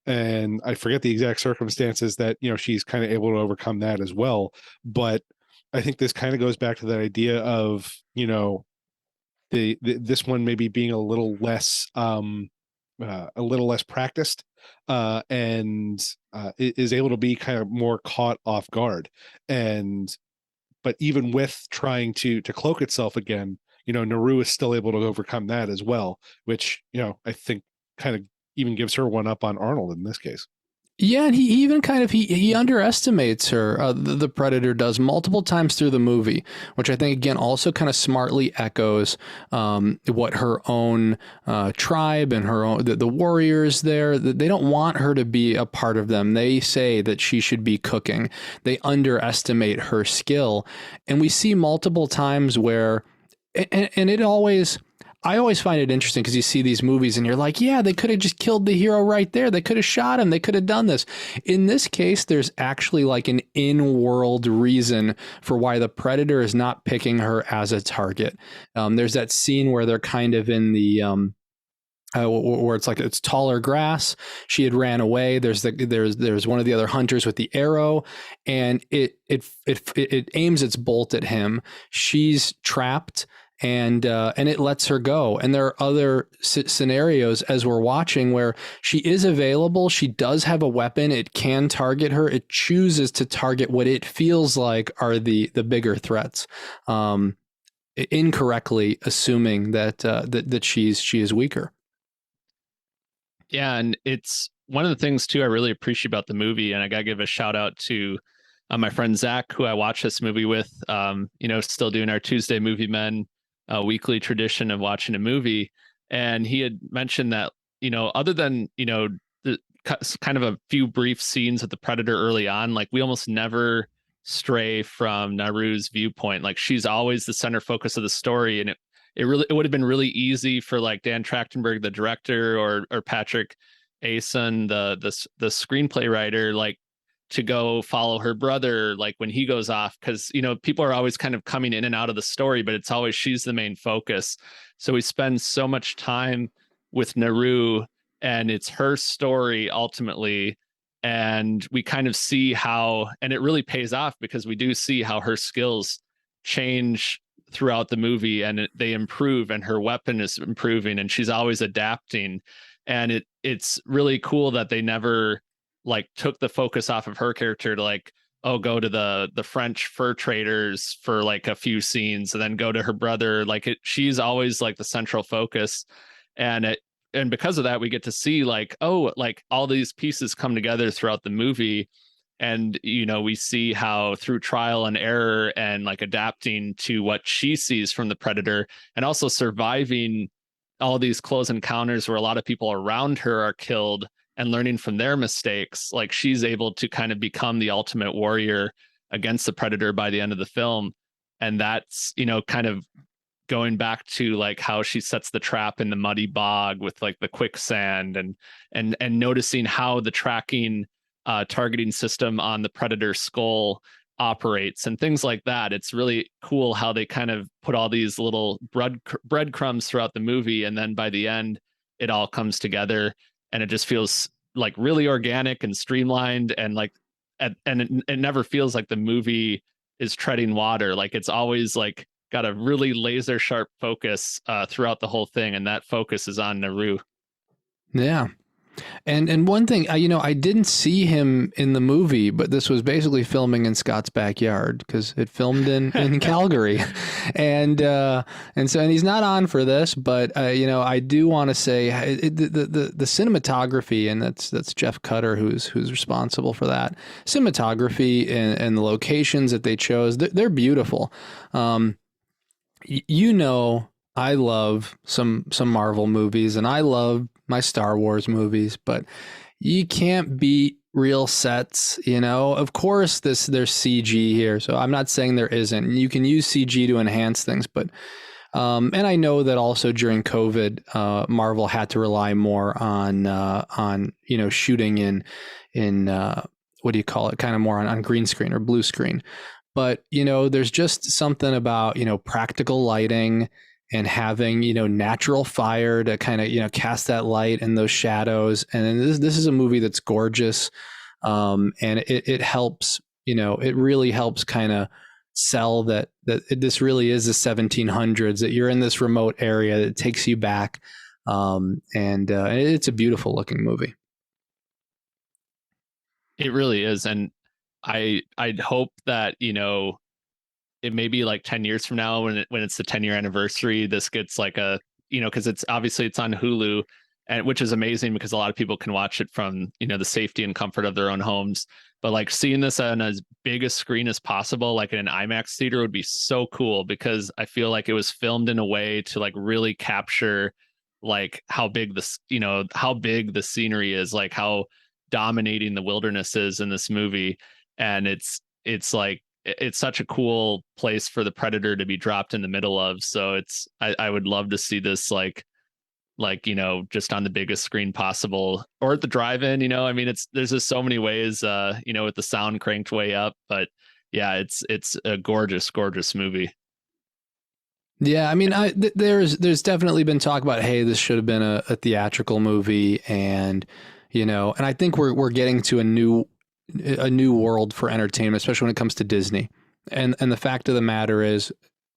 B: And I forget the exact circumstances that, she's kind of able to overcome that as well. But I think this kind of goes back to that idea of, this one maybe being a little less practiced, and is able to be kind of more caught off guard. But even with trying to cloak itself again, Naru is still able to overcome that as well, which, I think kind of even gives her one up on Arnold in this case.
A: Yeah, and he even kind of he underestimates her. The Predator does multiple times through the movie, which I think again also kind of smartly echoes what her own tribe and her own the warriors there. They don't want her to be a part of them. They say that she should be cooking. They underestimate her skill, and we see multiple times where, and it always. I always find it interesting because you see these movies and you're like, yeah, they could have just killed the hero right there. They could have shot him. They could have done this. In this case, there's actually like an in-world reason for why the Predator is not picking her as a target. There's that scene where they're kind of in the where it's taller grass. She had ran away. There's one of the other hunters with the arrow, and it aims its bolt at him. She's trapped. And it lets her go. And there are other scenarios as we're watching where she is available. She does have a weapon. It can target her. It chooses to target what it feels like are the bigger threats, incorrectly assuming that she is weaker.
C: Yeah, and it's one of the things too I really appreciate about the movie, and I gotta give a shout out to my friend Zach, who I watched this movie with. Still doing our Tuesday Movie Men weekly tradition of watching a movie, and he had mentioned that other than the kind of a few brief scenes with the Predator early on, like we almost never stray from Naru's viewpoint. Like she's always the center focus of the story, and it would have been really easy for like Dan Trachtenberg, the director, or Patrick Asen, the screenplay writer, like to go follow her brother, like when he goes off, because people are always kind of coming in and out of the story, but it's always she's the main focus. So we spend so much time with Naru, and it's her story ultimately, and we kind of see how, and it really pays off because we do see how her skills change throughout the movie, and they improve, and her weapon is improving, and she's always adapting. And it's really cool that they never like took the focus off of her character to like, oh, go to the French fur traders for like a few scenes and then go to her brother. Like she's always like the central focus. And because of that, we get to see like, oh, like all these pieces come together throughout the movie. And, we see how through trial and error and like adapting to what she sees from the Predator, and also surviving all these close encounters where a lot of people around her are killed, and learning from their mistakes, like she's able to kind of become the ultimate warrior against the Predator by the end of the film. And that's, kind of going back to like how she sets the trap in the muddy bog with like the quicksand, and noticing how the tracking targeting system on the Predator skull operates and things like that. It's really cool how they kind of put all these little breadcrumbs throughout the movie, and then by the end it all comes together, and it just feels like really organic and streamlined, and like it never feels like the movie is treading water. Like it's always like got a really laser sharp focus throughout the whole thing, and that focus is on Naru.
A: Yeah. And one thing, I didn't see him in the movie, but this was basically filming in Scott's backyard because it filmed in Calgary, and he's not on for this, but I do want to say the cinematography, and that's Jeff Cutter who's responsible for that cinematography, and the locations that they chose, they're beautiful. I love some Marvel movies, and I love my Star Wars movies, but you can't beat real sets. Of course there's CG here, so I'm not saying there isn't. You can use CG to enhance things, but and I know that also during COVID, Marvel had to rely more on shooting in what do you call it, kind of more on green screen or blue screen. But there's just something about practical lighting and having natural fire to kind of cast that light and those shadows. And this is a movie that's gorgeous, and it helps. It really helps kind of sell that this really is the 1700s, that you're in this remote area that takes you back, and it's a beautiful looking movie.
C: It really is, and I'd hope that it may be like 10 years from now when it's the 10-year anniversary, this gets like a, because it's on Hulu, and which is amazing because a lot of people can watch it from, the safety and comfort of their own homes. But like seeing this on as big a screen as possible, like in an IMAX theater, would be so cool, because I feel like it was filmed in a way to like really capture like how big the scenery is, like how dominating the wilderness is in this movie. And it's such a cool place for the Predator to be dropped in the middle of. So I would love to see this like just on the biggest screen possible, or at the drive-in. I mean, there's just so many ways, with the sound cranked way up. But yeah, it's a gorgeous movie.
A: Yeah, I mean, there's definitely been talk about, hey, this should have been a theatrical movie, and and I think we're getting to a new world for entertainment, especially when it comes to Disney. And the fact of the matter is,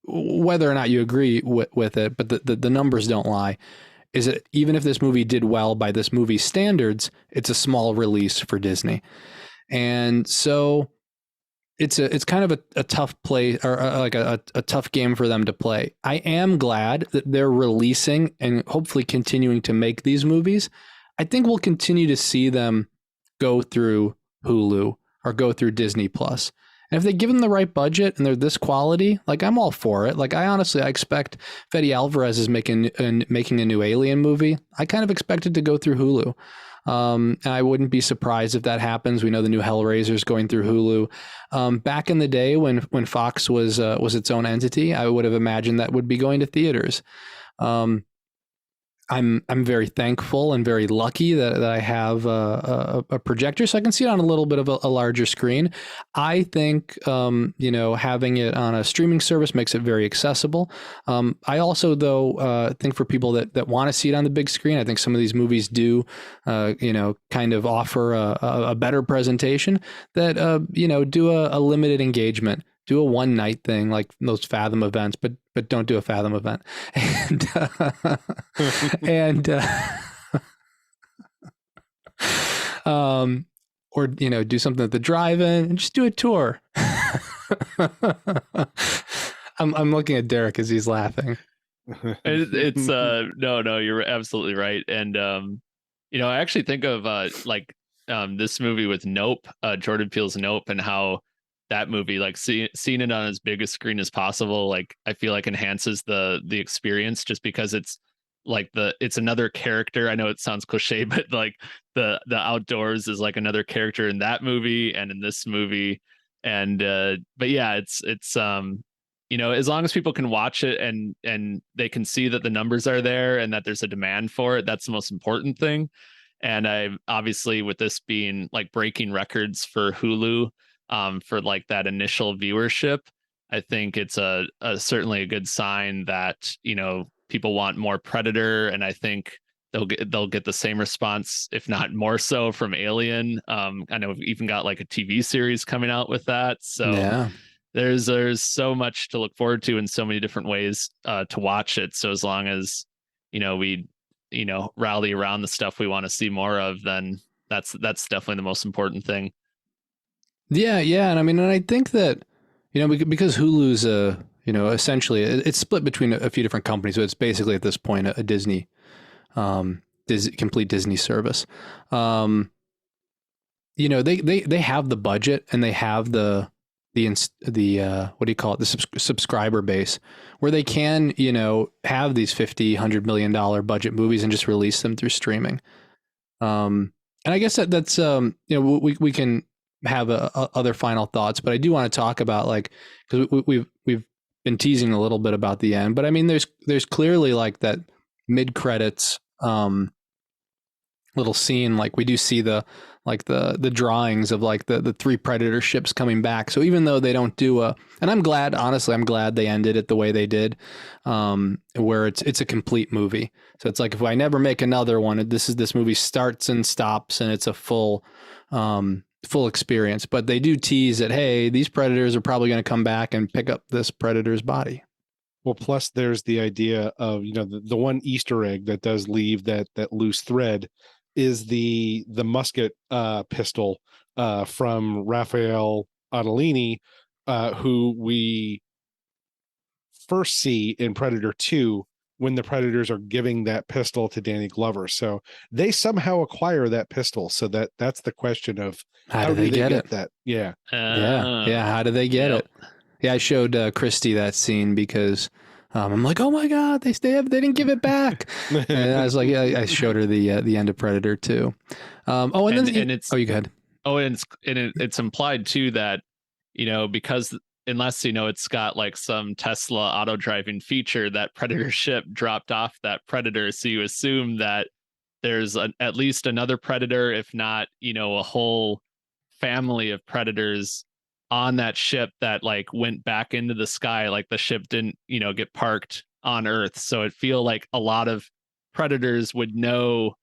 A: whether or not you agree with it, but the numbers don't lie, is that even if this movie did well by this movie's standards, it's a small release for Disney. And so it's kind of a tough play, or like a tough game for them to play. I am glad that they're releasing and hopefully continuing to make these movies. I think we'll continue to see them go through Hulu or go through Disney Plus. And if they give them the right budget and they're this quality, like, I'm all for it. Like, I expect Fede Alvarez is making a new Alien movie. I kind of expect it to go through Hulu. And I wouldn't be surprised if that happens. We know the new Hellraiser is going through Hulu. Back in the day when Fox was its own entity, I would have imagined that would be going to theaters. I'm very thankful and very lucky that I have a projector, so I can see it on a little bit of a larger screen. I think having it on a streaming service makes it very accessible. I also, though, think for people that want to see it on the big screen, I think some of these movies do kind of offer a better presentation, that do a limited engagement. Do a one night thing like those Fathom events, but don't do a Fathom event, or do something at the drive-in and just do a tour. I'm looking at Derek as he's laughing.
C: It's no, you're absolutely right. And I actually think of this movie with Nope, Jordan Peele's Nope, and how that movie, like seeing it on as big a screen as possible, like I feel like enhances the experience, just because it's like it's another character. I know it sounds cliche, but like the outdoors is like another character in that movie and in this movie. And but yeah, it's as long as people can watch it and they can see that the numbers are there and that there's a demand for it, that's the most important thing. And I obviously, with this being like breaking records for Hulu, for like that initial viewership, I think it's a certainly a good sign that, you know, people want more Predator, and I think they'll get the same response, if not more so, from Alien. I know we've even got like a TV series coming out with that. So
A: Yeah.
C: there's so much to look forward to and so many different ways to watch it. So as long as, you know, we, you know, rally around the stuff we want to see more of, then that's definitely the most important thing.
A: Yeah, yeah, and I mean, and I think that, you know, because Hulu's you know, essentially it's split between a few different companies, so it's basically at this point a Disney, complete Disney service. You know, they have the budget and they have the what do you call it, the subscriber base, where they can, you know, have these 50 $100 million budget movies and just release them through streaming. And I guess that's you know, we can have other final thoughts, but I do want to talk about, like, because we've been teasing a little bit about the end, but I mean, there's clearly like that mid credits little scene, like we do see the drawings of like the three Predator ships coming back. So even though they don't do and I'm glad, honestly, I'm glad they ended it the way they did, where it's a complete movie. So it's like, if I never make another one, this movie starts and stops and it's a full experience. But they do tease that, hey, these Predators are probably going to come back and pick up this Predator's body.
B: Well, plus there's the idea of, you know, the one Easter egg that does leave that loose thread is the musket pistol from Raphael Ottolini, who we first see in Predator 2 when the Predators are giving that pistol to Danny Glover. So they somehow acquire that pistol. So that's the question of
A: How do they get it?
B: that? Yeah.
A: Yeah. How do they get it? Yeah, I showed Christy that scene because I'm like, oh my God, they didn't give it back. And I was like, yeah, I showed her the end of Predator 2. You go ahead.
C: Oh, and it's implied too that, you know, because unless, you know, it's got like some Tesla auto driving feature, that Predator ship dropped off that Predator. So you assume that there's at least another Predator, if not, you know, a whole family of Predators on that ship that like went back into the sky. Like the ship didn't, you know, get parked on Earth. So it feel like a lot of Predators would know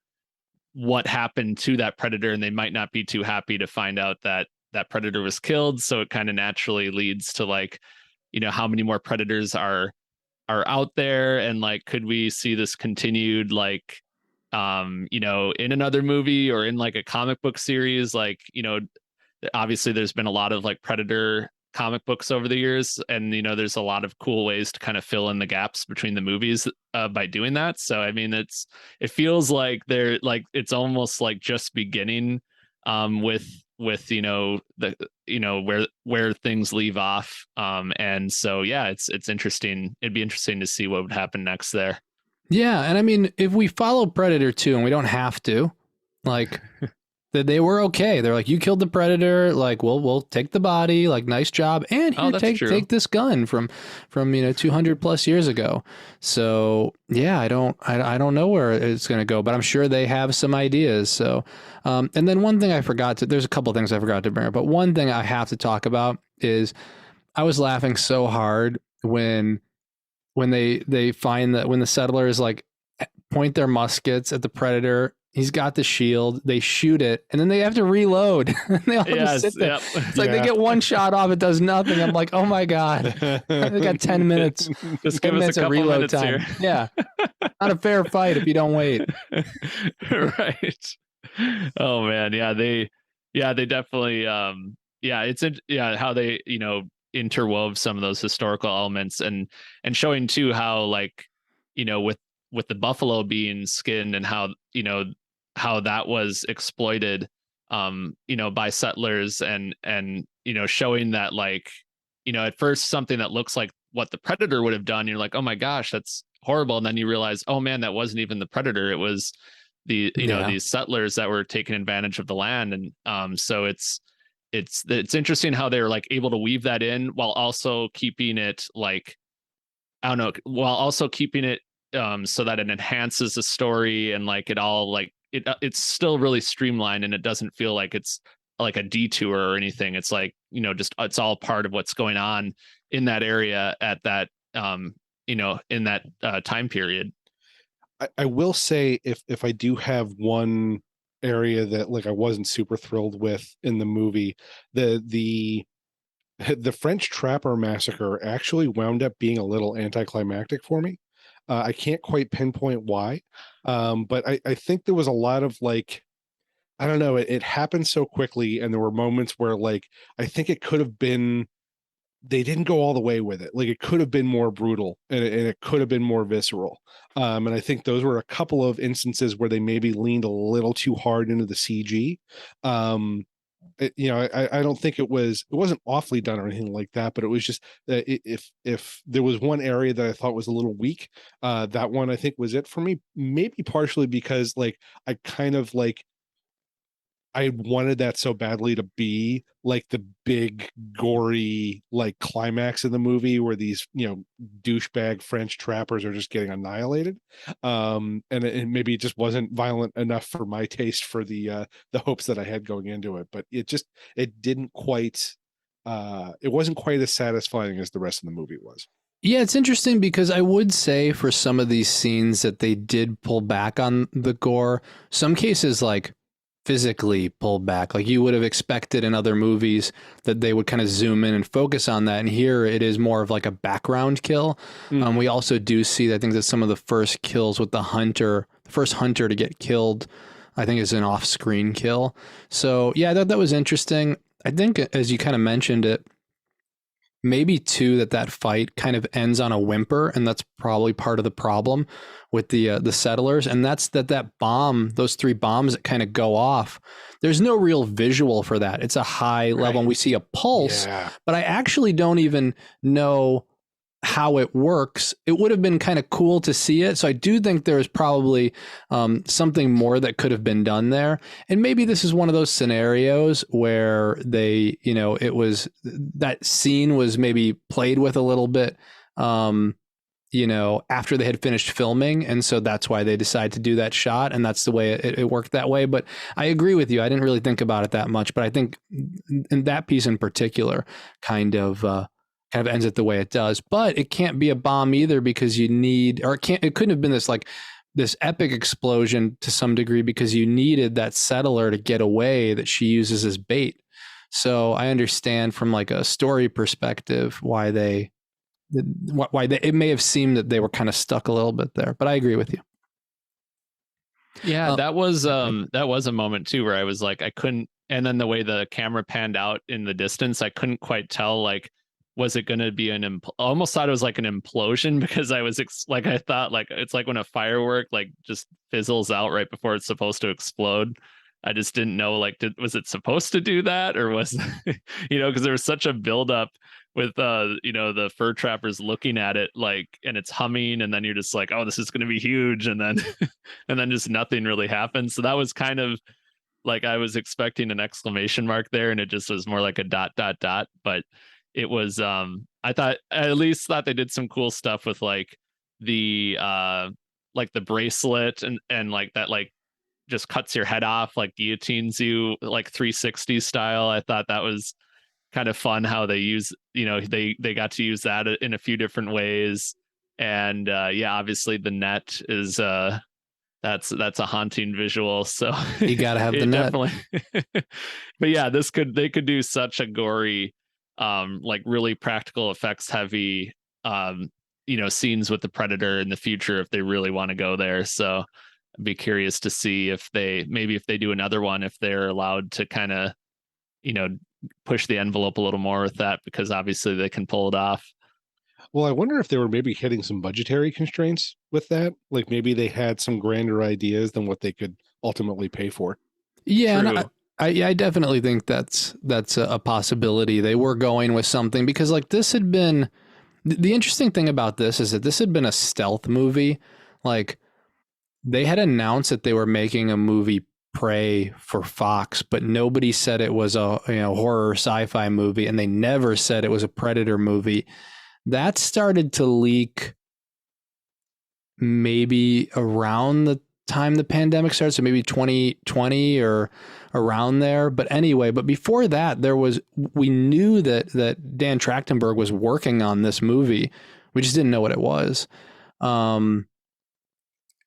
C: what happened to that Predator, and they might not be too happy to find out that that Predator was killed. So it kind of naturally leads to, like, you know, how many more Predators are out there, and like, could we see this continued, like, you know, in another movie or in like a comic book series? Like, you know, obviously there's been a lot of like Predator comic books over the years, and, you know, there's a lot of cool ways to kind of fill in the gaps between the movies by doing that. So I mean, it feels like they're like, it's almost like just beginning with you know, the, you know, where things leave off, and so yeah, it's interesting. It'd be interesting to see what would happen next there.
A: Yeah, and I mean, if we follow Predator 2, and we don't have to, like, they were okay. They're like, you killed the Predator, like, we'll take the body, like, nice job, and here, take this gun from you know, 200 plus years ago. So yeah, I don't know where it's going to go, but I'm sure they have some ideas. So and then one thing there's a couple things I forgot to bring up, but one thing I have to talk about is, I was laughing so hard when they find that when the settlers like point their muskets at the Predator, he's got the shield, they shoot it, and then they have to reload. They all just sit there. Yep. It's like they get one shot off, it does nothing. I'm like, oh my God, they got 10 minutes.
C: Just give us a couple reload minutes time. Here.
A: Yeah, not a fair fight if you don't wait.
C: Right. Oh man, they definitely how they, you know, interwove some of those historical elements, and showing too how, like, you know, with the buffalo being skinned, and how, you know, how that was exploited, you know, by settlers, and you know, showing that, like, you know, at first something that looks like what the Predator would have done, you're like, oh my gosh, that's horrible, and then you realize, oh man, that wasn't even the Predator, it was the, you know, these settlers that were taking advantage of the land. And so it's interesting how they're like able to weave that in while also keeping it, like, I don't know, while also keeping it so that it enhances the story, and like it all, like, it's still really streamlined, and it doesn't feel like it's like a detour or anything. It's like, just it's all part of what's going on in that area at that in that time period.
B: I will say, if I do have one area that like I wasn't super thrilled with in the movie, the French Trapper massacre actually wound up being a little anticlimactic for me. I can't quite pinpoint why, but I think there was a lot of like, I don't know, it happened so quickly, and there were moments where like I think it could have been, they didn't go all the way with it. Like it could have been more brutal, and it could have been more visceral. And I think those were a couple of instances where they maybe leaned a little too hard into the CG. I don't think it wasn't awfully done or anything like that, but it was just if there was one area that I thought was a little weak, that one I think was it for me. Maybe partially because like I kind of like I wanted that so badly to be like the big gory like climax of the movie where these douchebag French trappers are just getting annihilated, and maybe it just wasn't violent enough for my taste for the hopes that I had going into it, but it didn't quite it wasn't quite as satisfying as the rest of the movie was.
A: Yeah, it's interesting because I would say for some of these scenes that they did pull back on the gore. Some cases like physically pulled back, like you would have expected in other movies that they would kind of zoom in and focus on that, and here it is more of like a background kill. We also do see, I think that some of the first kills with the first hunter to get killed, I think is an off-screen kill. So yeah, that was interesting. I think as you kind of mentioned it, maybe too that fight kind of ends on a whimper, and that's probably part of the problem with the settlers. And that's that bomb, those 3 bombs that kind of go off. There's no real visual for that. It's a high level, and we see a pulse, but I actually don't even know how it works. It would have been kind of cool to see it. So I do think there is probably something more that could have been done there. And maybe this is one of those scenarios where they, it was, that scene was maybe played with a little bit, after they had finished filming. And so that's why they decided to do that shot. And that's the way it worked that way. But I agree with you. I didn't really think about it that much, but I think in that piece in particular kind of ends it the way it does. But it can't be a bomb either, because it couldn't have been this epic explosion to some degree, because you needed that settler to get away that she uses as bait. So I understand from like a story perspective why it may have seemed that they were kind of stuck a little bit there, but I agree with you.
C: Yeah, that was a moment too where I was like, I couldn't, and then the way the camera panned out in the distance, I couldn't quite tell, like, was it going to be I almost thought it was like an implosion, because I was I thought like it's like when a firework like just fizzles out right before it's supposed to explode. I just didn't know, like, was it supposed to do that, or was because there was such a buildup with the fur trappers looking at it, like, and it's humming, and then you're just like, oh, this is going to be huge, and then and then just nothing really happens. So that was kind of like I was expecting an exclamation mark there, and it just was more like a ... But it was I at least thought they did some cool stuff with like the bracelet and like that, like just cuts your head off, like guillotines you, like 360 style. I thought that was kind of fun how they use, they got to use that in a few different ways. And obviously the net is that's a haunting visual. So
A: you gotta have the net.
C: Definitely. But yeah, they could do such a gory, like really practical effects heavy, scenes with the Predator in the future if they really want to go there. So I'd be curious to see if they do another one, if they're allowed to kind of, push the envelope a little more with that, because obviously they can pull it off.
B: Well, I wonder if they were maybe hitting some budgetary constraints with that. Like maybe they had some grander ideas than what they could ultimately pay for.
A: Yeah, and I definitely think that's a possibility. They were going with something, because like this had been, the interesting thing about this is that this had been a stealth movie. Like they had announced that they were making a movie, Prey, for Fox, but nobody said it was a horror sci-fi movie, and they never said it was a Predator movie. That started to leak maybe around the time the pandemic started, so maybe 2020 or around there. But anyway, but before that, we knew that Dan Trachtenberg was working on this movie. We just didn't know what it was. And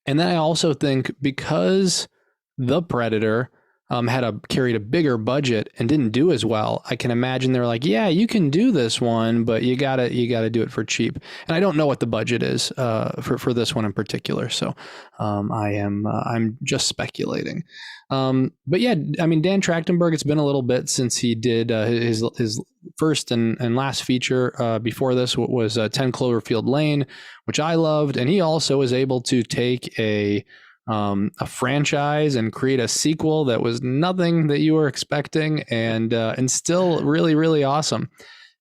A: then I also think because The Predator carried a bigger budget and didn't do as well, I can imagine they were like, yeah, you can do this one, but you gotta do it for cheap. And I don't know what the budget is for this one in particular, so I'm just speculating. But yeah, I mean, Dan Trachtenberg, it's been a little bit since he did his first and last feature. Before this was 10 Cloverfield Lane, which I loved, and he also was able to take a franchise and create a sequel that was nothing that you were expecting, and still really, really awesome.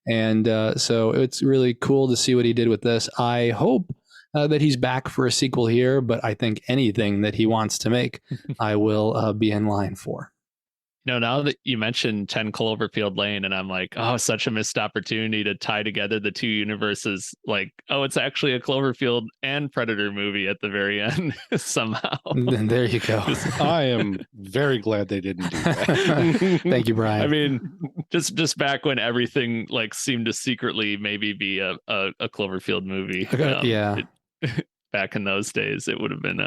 A: And so it's really cool to see what he did with this. I hope that he's back for a sequel here, but I think anything that he wants to make, I will be in line for.
C: No, now that you mentioned 10 Cloverfield Lane, and I'm like, oh, such a missed opportunity to tie together the two universes. Like, oh, it's actually a Cloverfield and Predator movie at the very end somehow.
A: And there you go.
B: I am very glad they didn't do that.
A: Thank you, Brian.
C: I mean, just back when everything like seemed to secretly maybe be a Cloverfield movie.
A: Yeah.
C: Back in those days, it would have been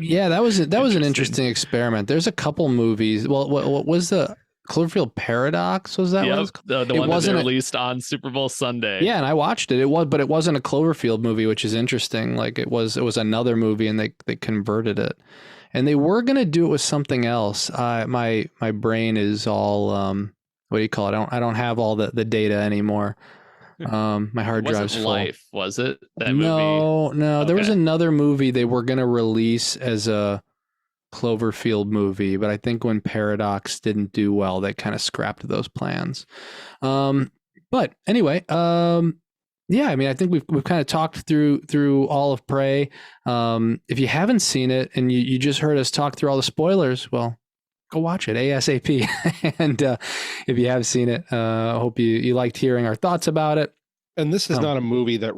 A: yeah, that was an interesting experiment. There's a couple movies. Well, what was the Cloverfield Paradox? Was that one?
C: The one that they released on Super Bowl Sunday.
A: Yeah, and I watched it. But it wasn't a Cloverfield movie, which is interesting. Like it was another movie, and they converted it. And they were gonna do it with something else. My brain is all what do you call it? I don't have all the data anymore. My hard drive's full.
C: Life, was it? That
A: no,
C: movie?
A: No.
C: Okay.
A: There was another movie they were going to release as a Cloverfield movie, but I think when Paradox didn't do well, they kind of scrapped those plans. But anyway, yeah, I mean, I think we've kind of talked through all of Prey. If you haven't seen it and you just heard us talk through all the spoilers, well, go watch it ASAP. And if you have seen it, I hope you liked hearing our thoughts about it.
B: And this is not a movie that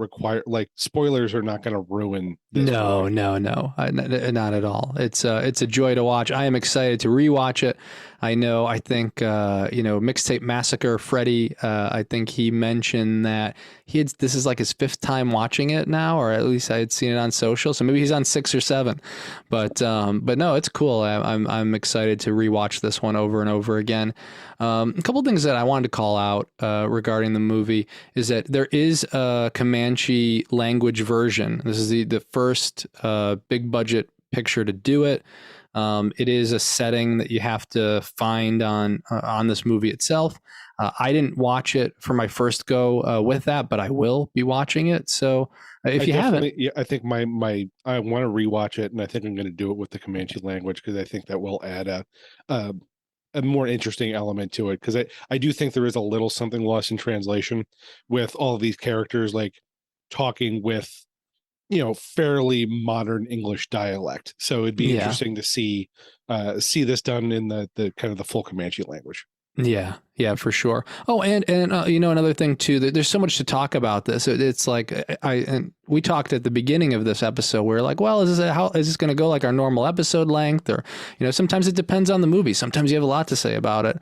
B: spoilers are not going to ruin this.
A: No, not at all. It's a joy to watch. I am excited to rewatch it. I think Mixtape Massacre Freddy, I think he mentioned that this is like his 5th time watching it now, or at least I had seen it on social. So maybe he's on 6 or 7. But no, it's cool. I'm excited to rewatch this one over and over again. A couple of things that I wanted to call out regarding the movie is that there is a Comanche language version. This is the first big budget picture to do it. It is a setting that you have to find on this movie itself. I didn't watch it for my first go with that, but I will be watching it. So if you haven't,
B: yeah, I think I want to rewatch it, and I think I'm going to do it with the Comanche language because I think that will add a more interesting element to it. Because I do think there is a little something lost in translation with all of these characters like talking with fairly modern English dialect. So it'd be interesting to see this done in the kind of the full Comanche language.
A: Yeah, for sure. Oh, and another thing too, that there's so much to talk about this. It's like we talked at the beginning of this episode. We're like, well, is this going to go like our normal episode length, or sometimes it depends on the movie. Sometimes you have a lot to say about it.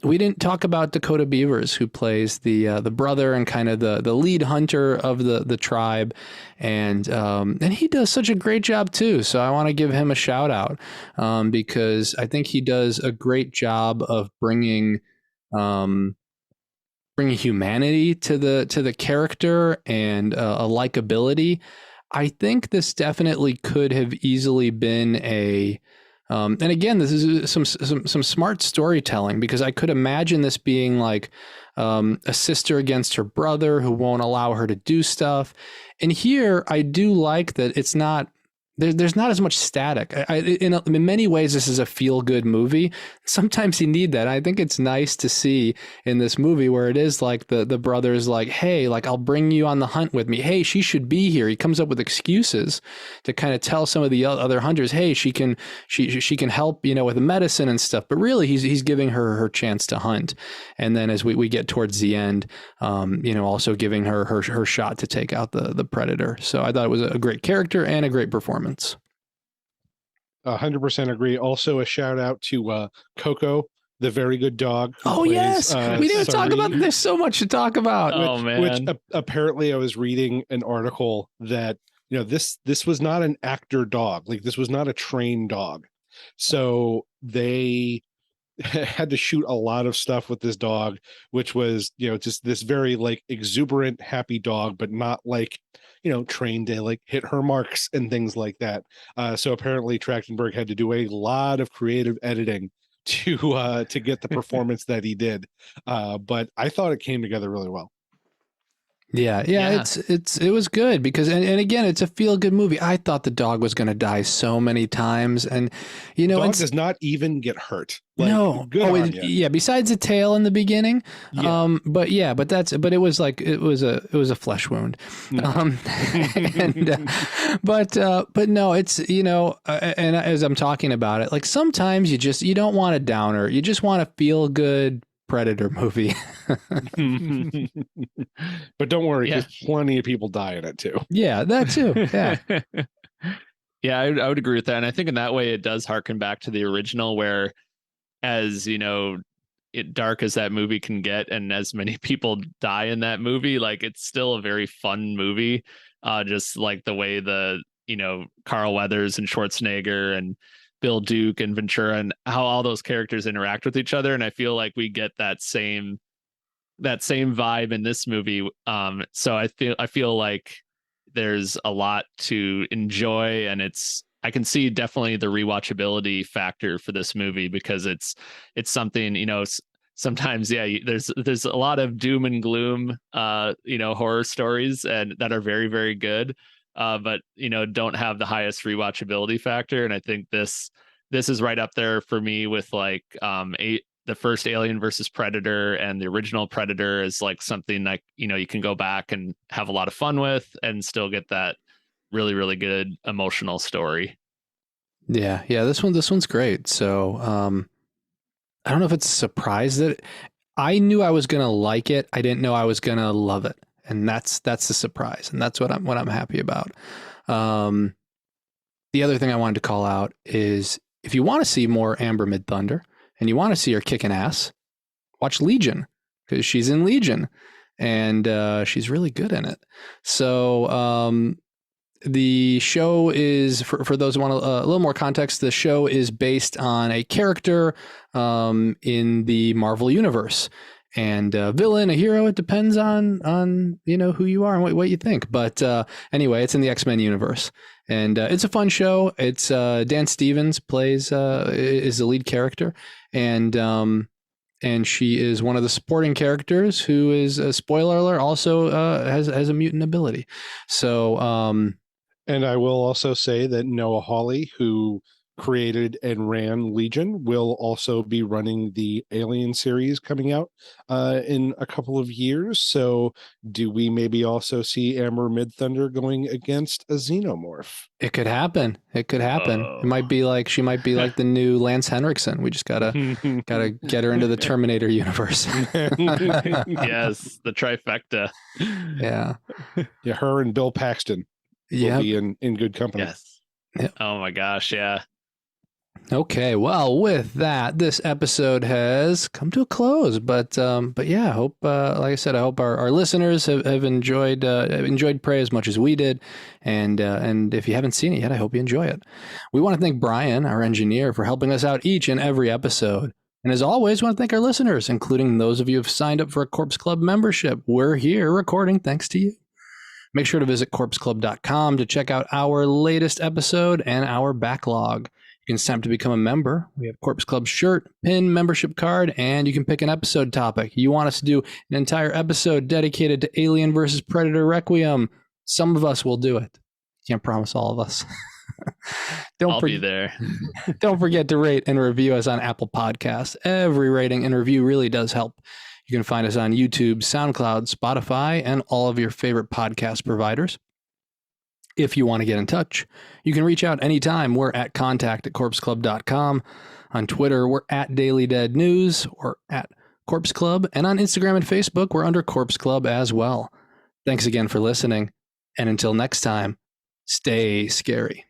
A: We didn't talk about Dakota Beavers, who plays the brother and kind of the lead hunter of the tribe, and he does such a great job too. So I want to give him a shout out because I think he does a great job of bringing humanity to the character and a likability. I think this definitely could have easily been and again, this is some smart storytelling, because I could imagine this being like a sister against her brother who won't allow her to do stuff. And here I do like that it's not. There's not as much static. In many ways, this is a feel-good movie. Sometimes you need that. I think it's nice to see in this movie where it is like the brother's like, hey, like I'll bring you on the hunt with me. Hey, she should be here. He comes up with excuses to kind of tell some of the other hunters, hey, she can help, with the medicine and stuff. But really, he's giving her chance to hunt. And then as we get towards the end, also giving her shot to take out the predator. So I thought it was a great character and a great performance.
B: 100% agree. Also, a shout out to Coco, the very good dog.
A: Oh, yes. We didn't talk about that. There's so much to talk about.
C: Oh, man.
B: Which apparently I was reading an article that, this was not an actor dog. Like, this was not a trained dog. So they had to shoot a lot of stuff with this dog, which was, just this very like exuberant, happy dog, but not like, trained to like hit her marks and things like that. So apparently Trachtenberg had to do a lot of creative editing to get the performance that he did. But I thought it came together really well.
A: Yeah. It was good because, and again, it's a feel good movie. I thought the dog was going to die so many times, and the dog
B: does not even get hurt. Like,
A: no,
B: good
A: besides the tail in the beginning,
B: yeah.
A: but it was like it was a flesh wound, but no, it's and as I'm talking about it, like sometimes you don't want a downer, you just want a feel good Predator movie.
B: But don't worry, because plenty of people die in it too.
A: Yeah, that too. Yeah.
C: Yeah, I would agree with that. And I think in that way it does harken back to the original, where as dark as that movie can get and as many people die in that movie, like it's still a very fun movie. Just like the way Carl Weathers and Schwarzenegger and Bill Duke and Ventura and how all those characters interact with each other. And I feel like we get that same vibe in this movie. So I feel like there's a lot to enjoy, and I can see definitely the rewatchability factor for this movie, because it's something, sometimes, there's a lot of doom and gloom, horror stories and that are very, very good. But don't have the highest rewatchability factor, and I think this is right up there for me with like the first Alien versus Predator and the original Predator is like something like you can go back and have a lot of fun with and still get that really, really good emotional story.
A: Yeah, this one's great. So I don't know if it's a surprise that I knew I was gonna like it. I didn't know I was gonna love it. And that's the surprise, and that's what I'm happy about. The other thing I wanted to call out is if you want to see more Amber Midthunder and you want to see her kicking ass, watch Legion, because she's in Legion and she's really good in it. So the show is, for those who want a little more context, the show is based on a character in the Marvel universe. And a villain, a hero, it depends on who you are and what you think. But anyway, it's in the X-Men universe, and it's a fun show. It's Dan Stevens is the lead character, and she is one of the supporting characters who is, spoiler alert, also has a mutant ability. So
B: and I will also say that Noah Hawley, who created and ran Legion, will also be running the Alien series coming out in a couple of years. So do we maybe also see Amber Midthunder going against a xenomorph?
A: It could happen. It might be like, she might be like the new Lance Henriksen. We just gotta get her into the Terminator universe.
C: Yes, the trifecta.
A: Yeah,
B: her and Bill Paxton will be in good company.
C: Yes. Yep. Oh my gosh, yeah.
A: Okay, well, with that, this episode has come to a close. But yeah, I hope, like I said, I hope our listeners have enjoyed Prey as much as we did. And if you haven't seen it yet, I hope you enjoy it. We want to thank Brian, our engineer, for helping us out each and every episode. And as always, we want to thank our listeners, including those of you who have signed up for a Corpse Club membership. We're here recording thanks to you. Make sure to visit corpseclub.com to check out our latest episode and our backlog. You can sign up to become a member. We have Corpse Club shirt, pin, membership card, and you can pick an episode topic. You want us to do an entire episode dedicated to Alien versus Predator Requiem. Some of us will do it. Can't promise all of us.
C: I'll be there.
A: Don't forget to rate and review us on Apple Podcasts. Every rating and review really does help. You can find us on YouTube, SoundCloud, Spotify, and all of your favorite podcast providers. If you want to get in touch, you can reach out anytime. We're at contact@corpseclub.com. On Twitter, we're at Daily Dead News or at Corpse Club. And on Instagram and Facebook, we're under Corpse Club as well. Thanks again for listening. And until next time, stay scary.